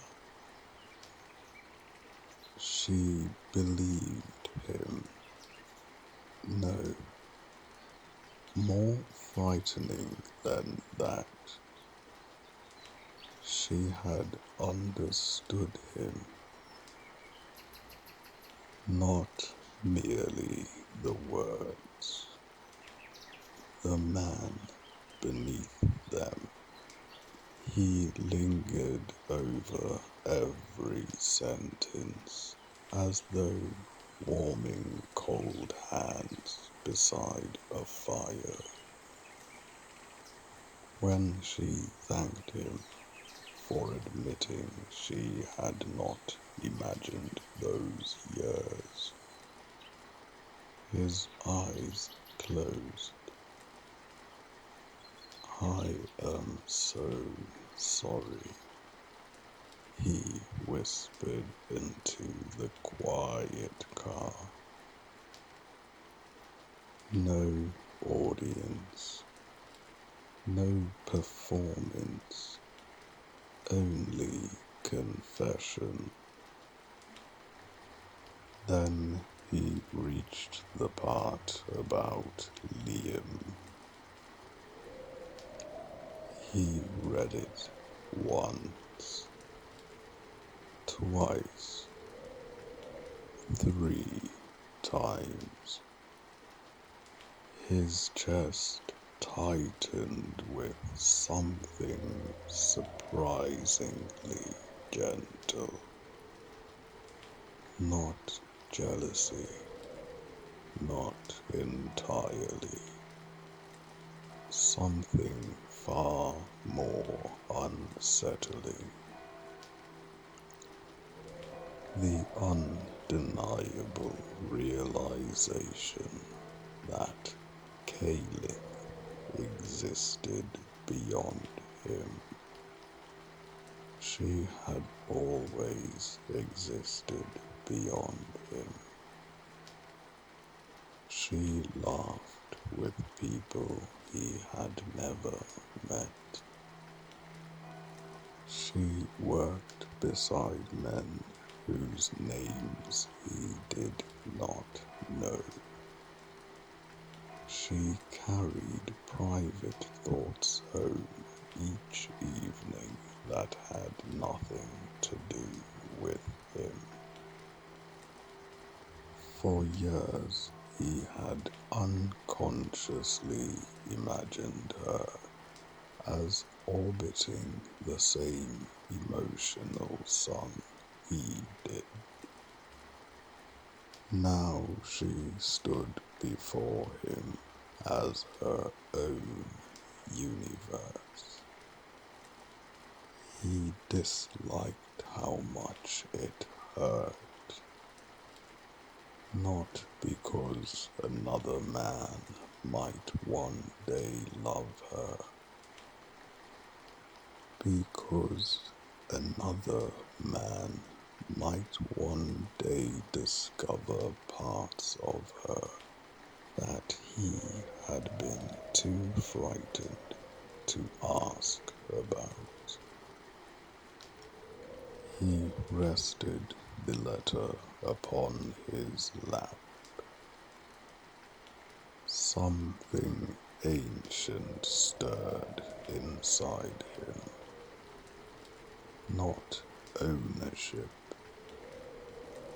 She believed him. No, more frightening than that. She had understood him. Not merely the words, the man beneath them. He lingered over every sentence as though warming cold hands beside a fire. When she thanked him for admitting she had not imagined those years, his eyes closed. I am so sorry, he whispered into the quiet car. No audience, no performance, only confession. Then he reached the part about Liam. He read it once, twice, 3 times. His chest tightened with something surprisingly gentle. Not jealousy, not entirely. Something far more unsettling. The undeniable realization that Caelithe existed beyond him. She had always existed beyond him. She laughed with people he had never met. She worked beside men whose names he did not know. She carried private thoughts home each evening that had nothing to do with him. For years, he had unconsciously imagined her as orbiting the same emotional sun he did. Now she stood before him as her own universe. He disliked how much it hurt. Not because another man might one day love her, because another man might one day discover parts of her that he had been too frightened to ask about. He rested the letter upon his lap. Something ancient stirred inside him. Not ownership,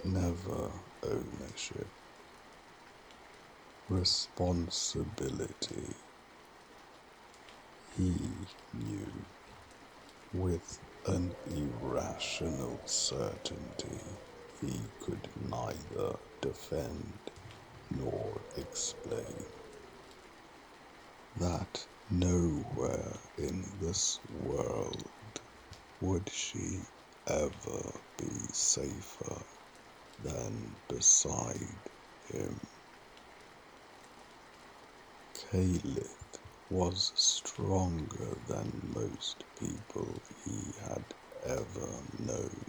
never ownership. Responsibility. He knew with an irrational certainty he could neither defend nor explain. That nowhere in this world would she ever be safer than beside him. Caelithe was stronger than most people he had ever known.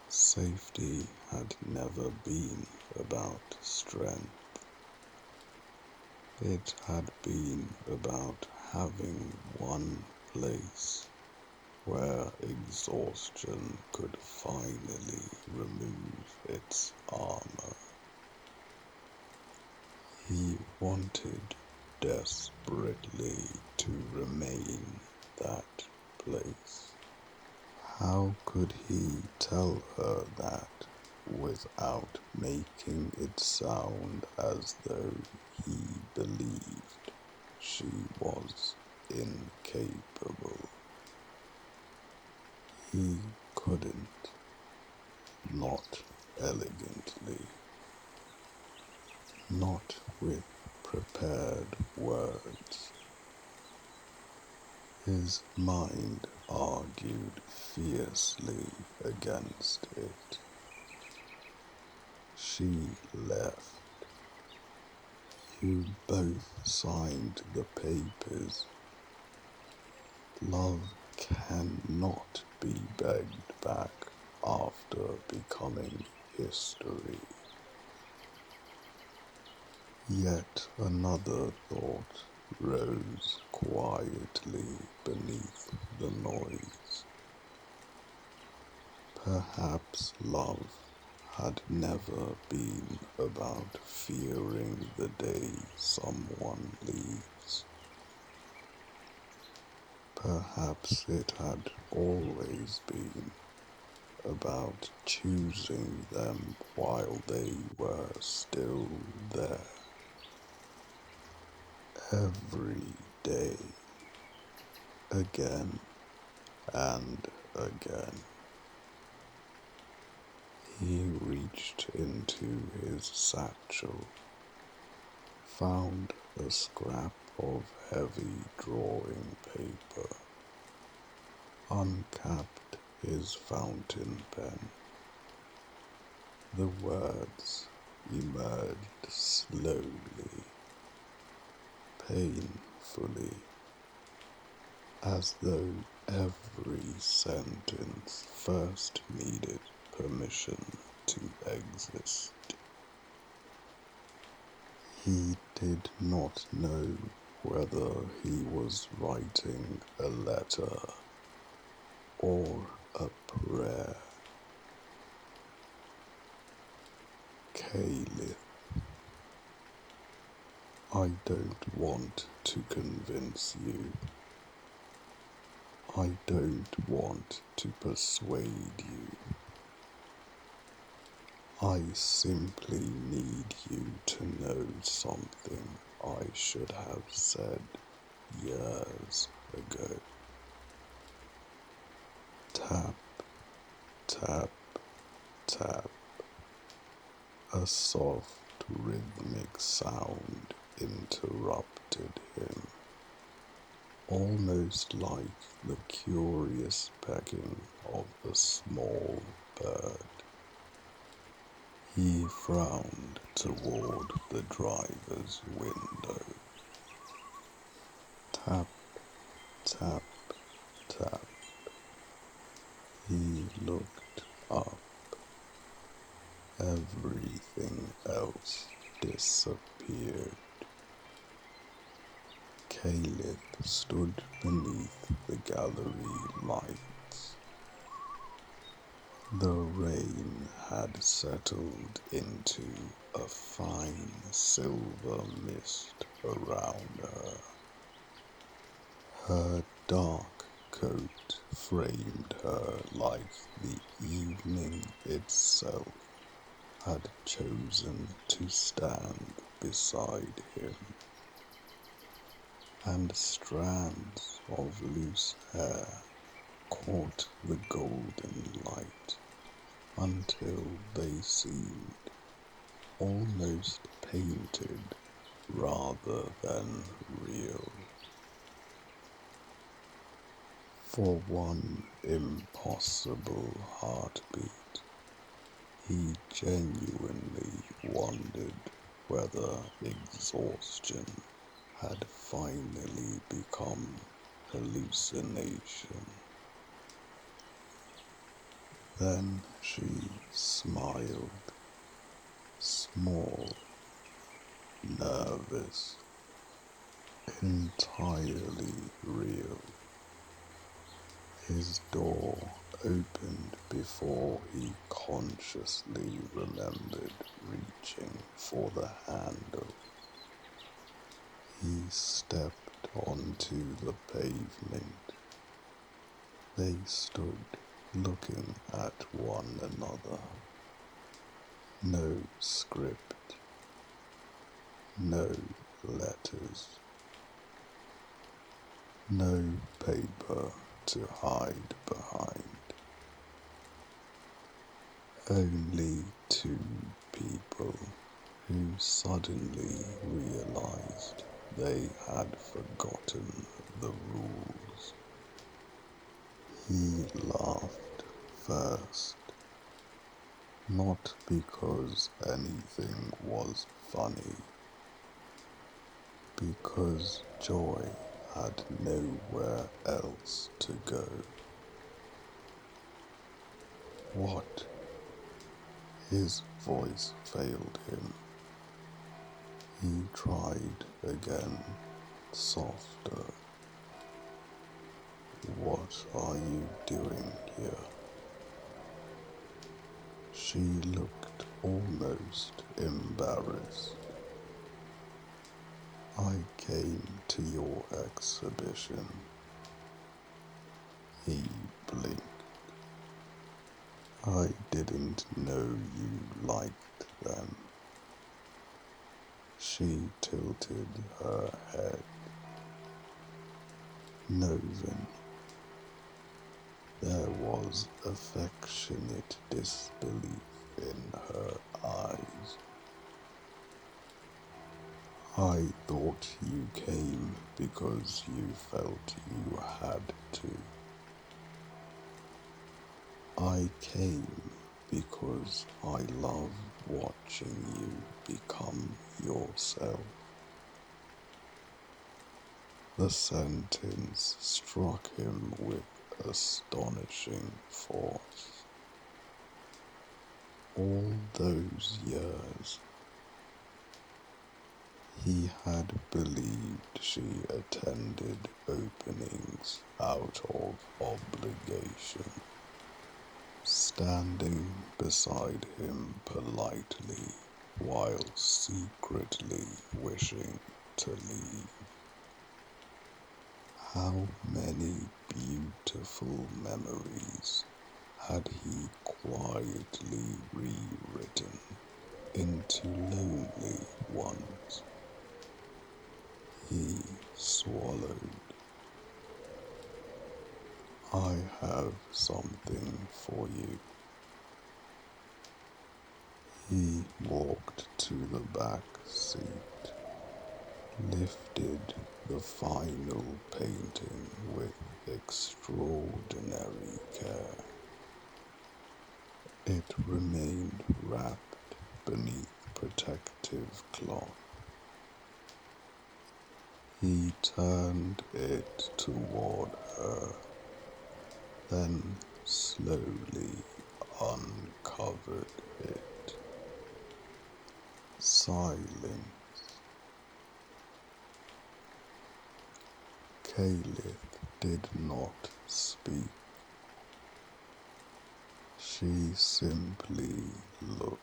Safety had never been about strength. It had been about having one place where exhaustion could finally remove its armor. He wanted desperately to remain that place. How could he tell her that without making it sound as though he believed she was incapable? He couldn't, not elegantly, not with prepared words. His mind argued fiercely against it. She left. You both signed the papers. Love cannot be begged back after becoming history. Yet another thought rose quietly beneath the noise. Perhaps love had never been about fearing the day someone leaves. Perhaps it had always been about choosing them while they were still there. Every day, again and again. He reached into his satchel, found a scrap of heavy drawing paper, uncapped his fountain pen. The words emerged slowly, painfully, as though every sentence first needed permission to exist. He did not know whether he was writing a letter or a prayer. Caelithe, I don't want to convince you. I don't want to persuade you. I simply need you to know something I should have said years ago. Tap, tap, tap. A soft rhythmic sound interrupted him, almost like the curious pecking of a small bird. He frowned toward the driver's window. Tap, tap, tap. He looked up. Everything else disappeared. Caelithe stood beneath the gallery lights. The rain had settled into a fine silver mist around her. Her dark coat framed her like the evening itself had chosen to stand beside him, and strands of loose hair caught the golden light until they seemed almost painted rather than real. For one impossible heartbeat, he genuinely wondered whether exhaustion had finally become hallucination. Then she smiled, small, nervous, entirely real. His door opened before he consciously remembered reaching for the handle. He stepped onto the pavement. They stood looking at one another. No script, no letters, no paper to hide behind. Only two people who suddenly realized they had forgotten the rules. He laughed first, not because anything was funny, because joy had nowhere else to go. What? His voice failed him. He tried again, softer. What are you doing here? She looked almost embarrassed. I came to your exhibition. He blinked. I didn't know you liked them. She tilted her head. Noven. There was affectionate disbelief in her eyes. I thought you came because you felt you had to. I came because I love watching you become yourself. The sentence struck him with astonishing force. All those years, he had believed she attended openings out of obligation, standing beside him politely while secretly wishing to leave. How many beautiful memories had he quietly rewritten into lonely ones? He swallowed. I have something for you. He walked to the back seat, lifted the final painting with extraordinary care. It remained wrapped beneath protective cloth. He turned it toward her, then slowly uncovered it. Silence. Caelithe did not speak. She simply looked.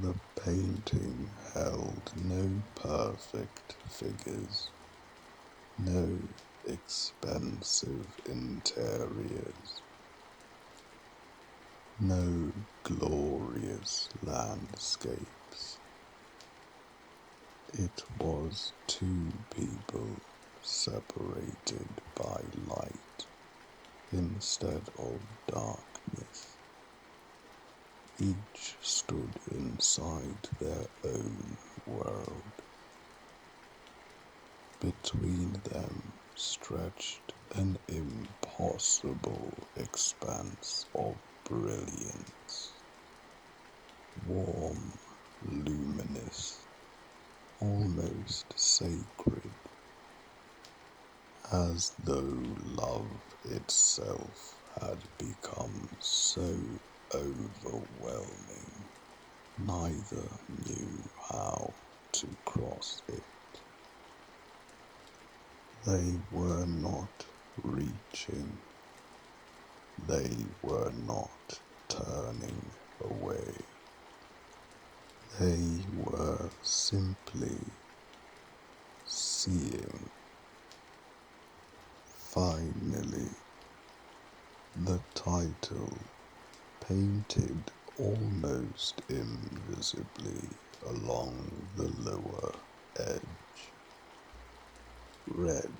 The painting held no perfect figures, no expensive interiors, no glorious landscapes. It was two people separated by light instead of darkness. Each stood inside their own world. Between them stretched an impossible expanse of brilliance, warm, luminous, almost sacred, as though love itself had become so overwhelming, neither knew how to cross it. They were not reaching, they were not turning away. They were simply seeing. Finally, the title, painted almost invisibly along the lower edge, read,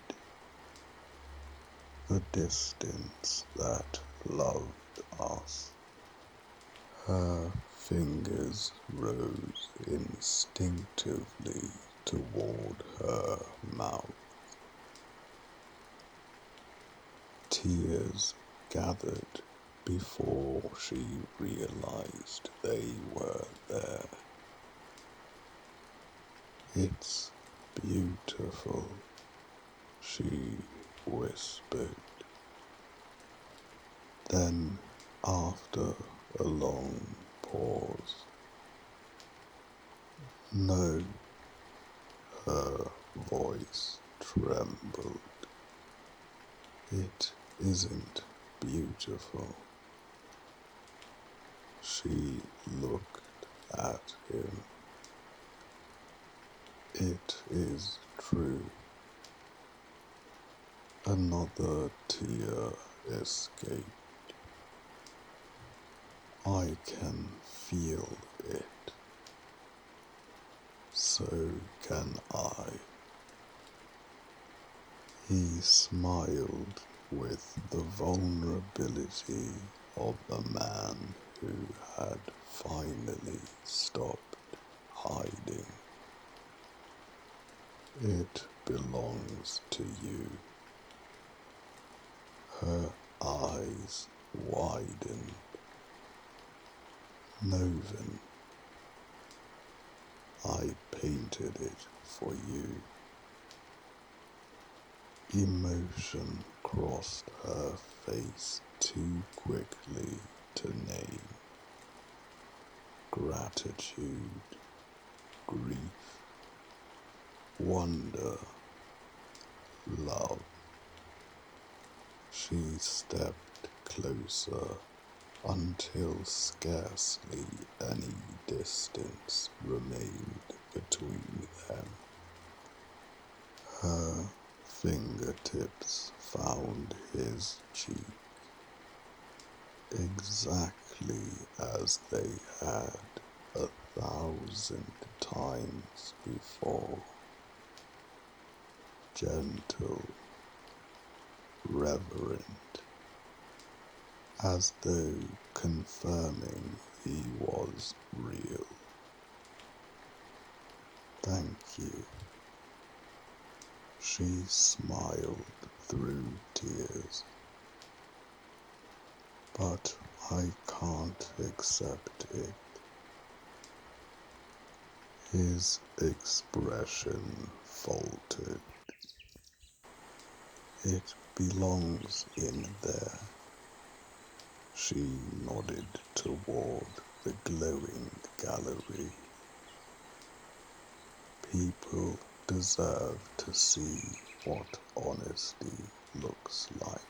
"The Distance That Loved Us." Her fingers rose instinctively toward her mouth. Tears gathered before she realized they were there. It's beautiful, she whispered. Then, after a long pause, no, her voice trembled. It isn't beautiful. She looked at him. It is true. Another tear escaped. I can feel it. So can I. He smiled with the vulnerability of a man who had finally stopped hiding. It belongs to you. Her eyes widened. Noven, I painted it for you. Emotion crossed her face too quickly to name. Gratitude, grief, wonder, love. She stepped closer until scarcely any distance remained between them. Her fingertips found his cheek exactly as they had 1,000 times before. Gentle, reverent, as though confirming he was real. Thank you. She smiled through tears. But I can't accept it. His expression faltered. It belongs in there. She nodded toward the glowing gallery. People deserve to see what honesty looks like.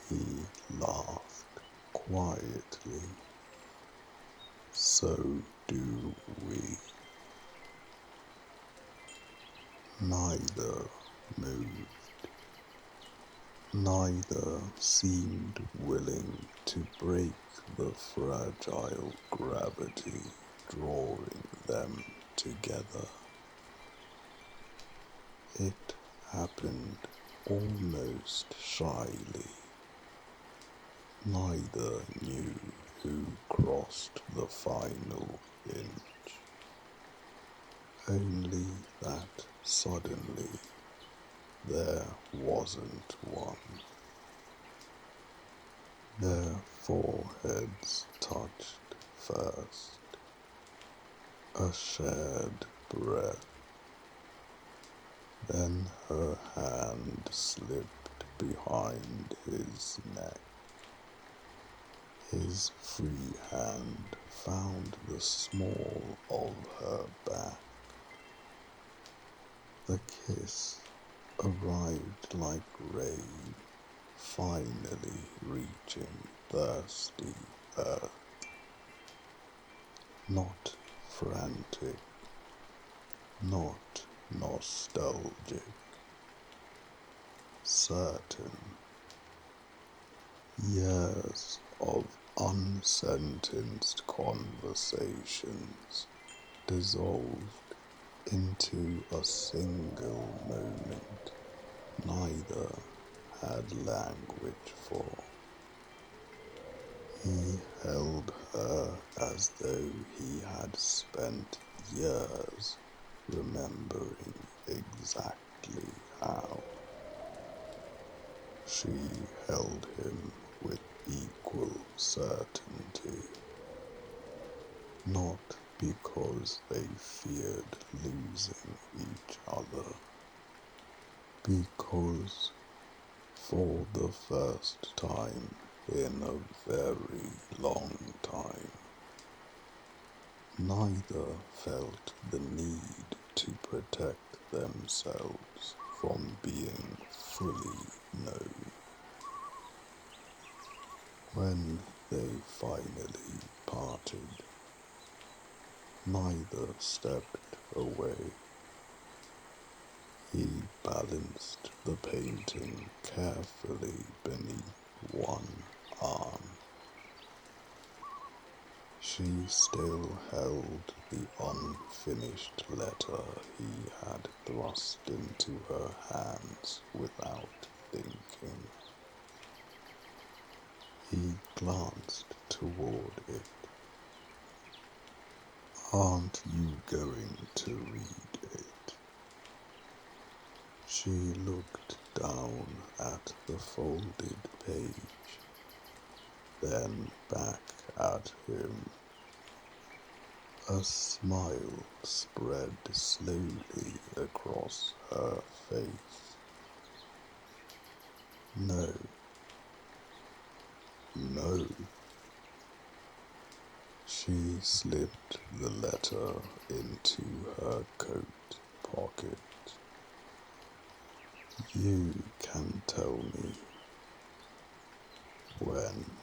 He laughed quietly. So do we. Neither moved. Neither seemed willing to break the fragile gravity drawing them together. It happened almost shyly. Neither knew who crossed the final inch. Only that suddenly there wasn't one. Their foreheads touched first, a shared breath. Then her hand slipped behind his neck. His free hand found the small of her back. The kiss arrived like rain, finally reaching thirsty earth. Not frantic, not nostalgic, certain. Years of unsentenced conversations dissolved into a single moment neither had language for. He held her as though he had spent years remembering exactly how. She held him with equal certainty, not because they feared losing each other, because for the first time in a very long time, neither felt the need to protect themselves from being fully known. When they finally parted, neither stepped away. He balanced the painting carefully beneath one arm. She still held the unfinished letter he had thrust into her hands without thinking. He glanced toward it. "Aren't you going to read it?" She looked down at the folded page, then back at him. A smile spread slowly across her face. "No, no." She slipped the letter into her coat pocket. "You can tell me when."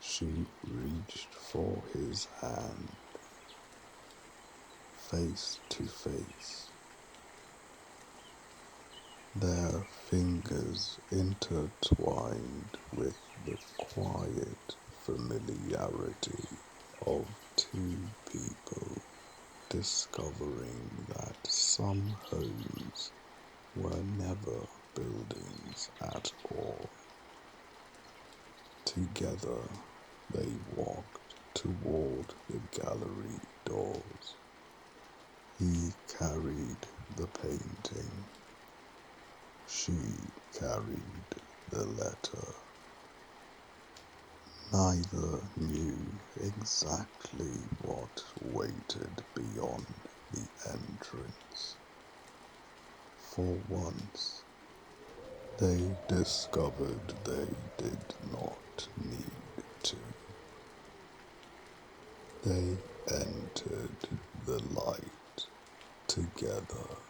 She reached for his hand. Face to face, their fingers intertwined with the quiet familiarity of two people discovering that some homes were never buildings at all. Together they walked toward the gallery doors. He carried the painting. She carried the letter. Neither knew exactly what waited beyond the entrance. For once, they discovered they did not need to. They entered the light together.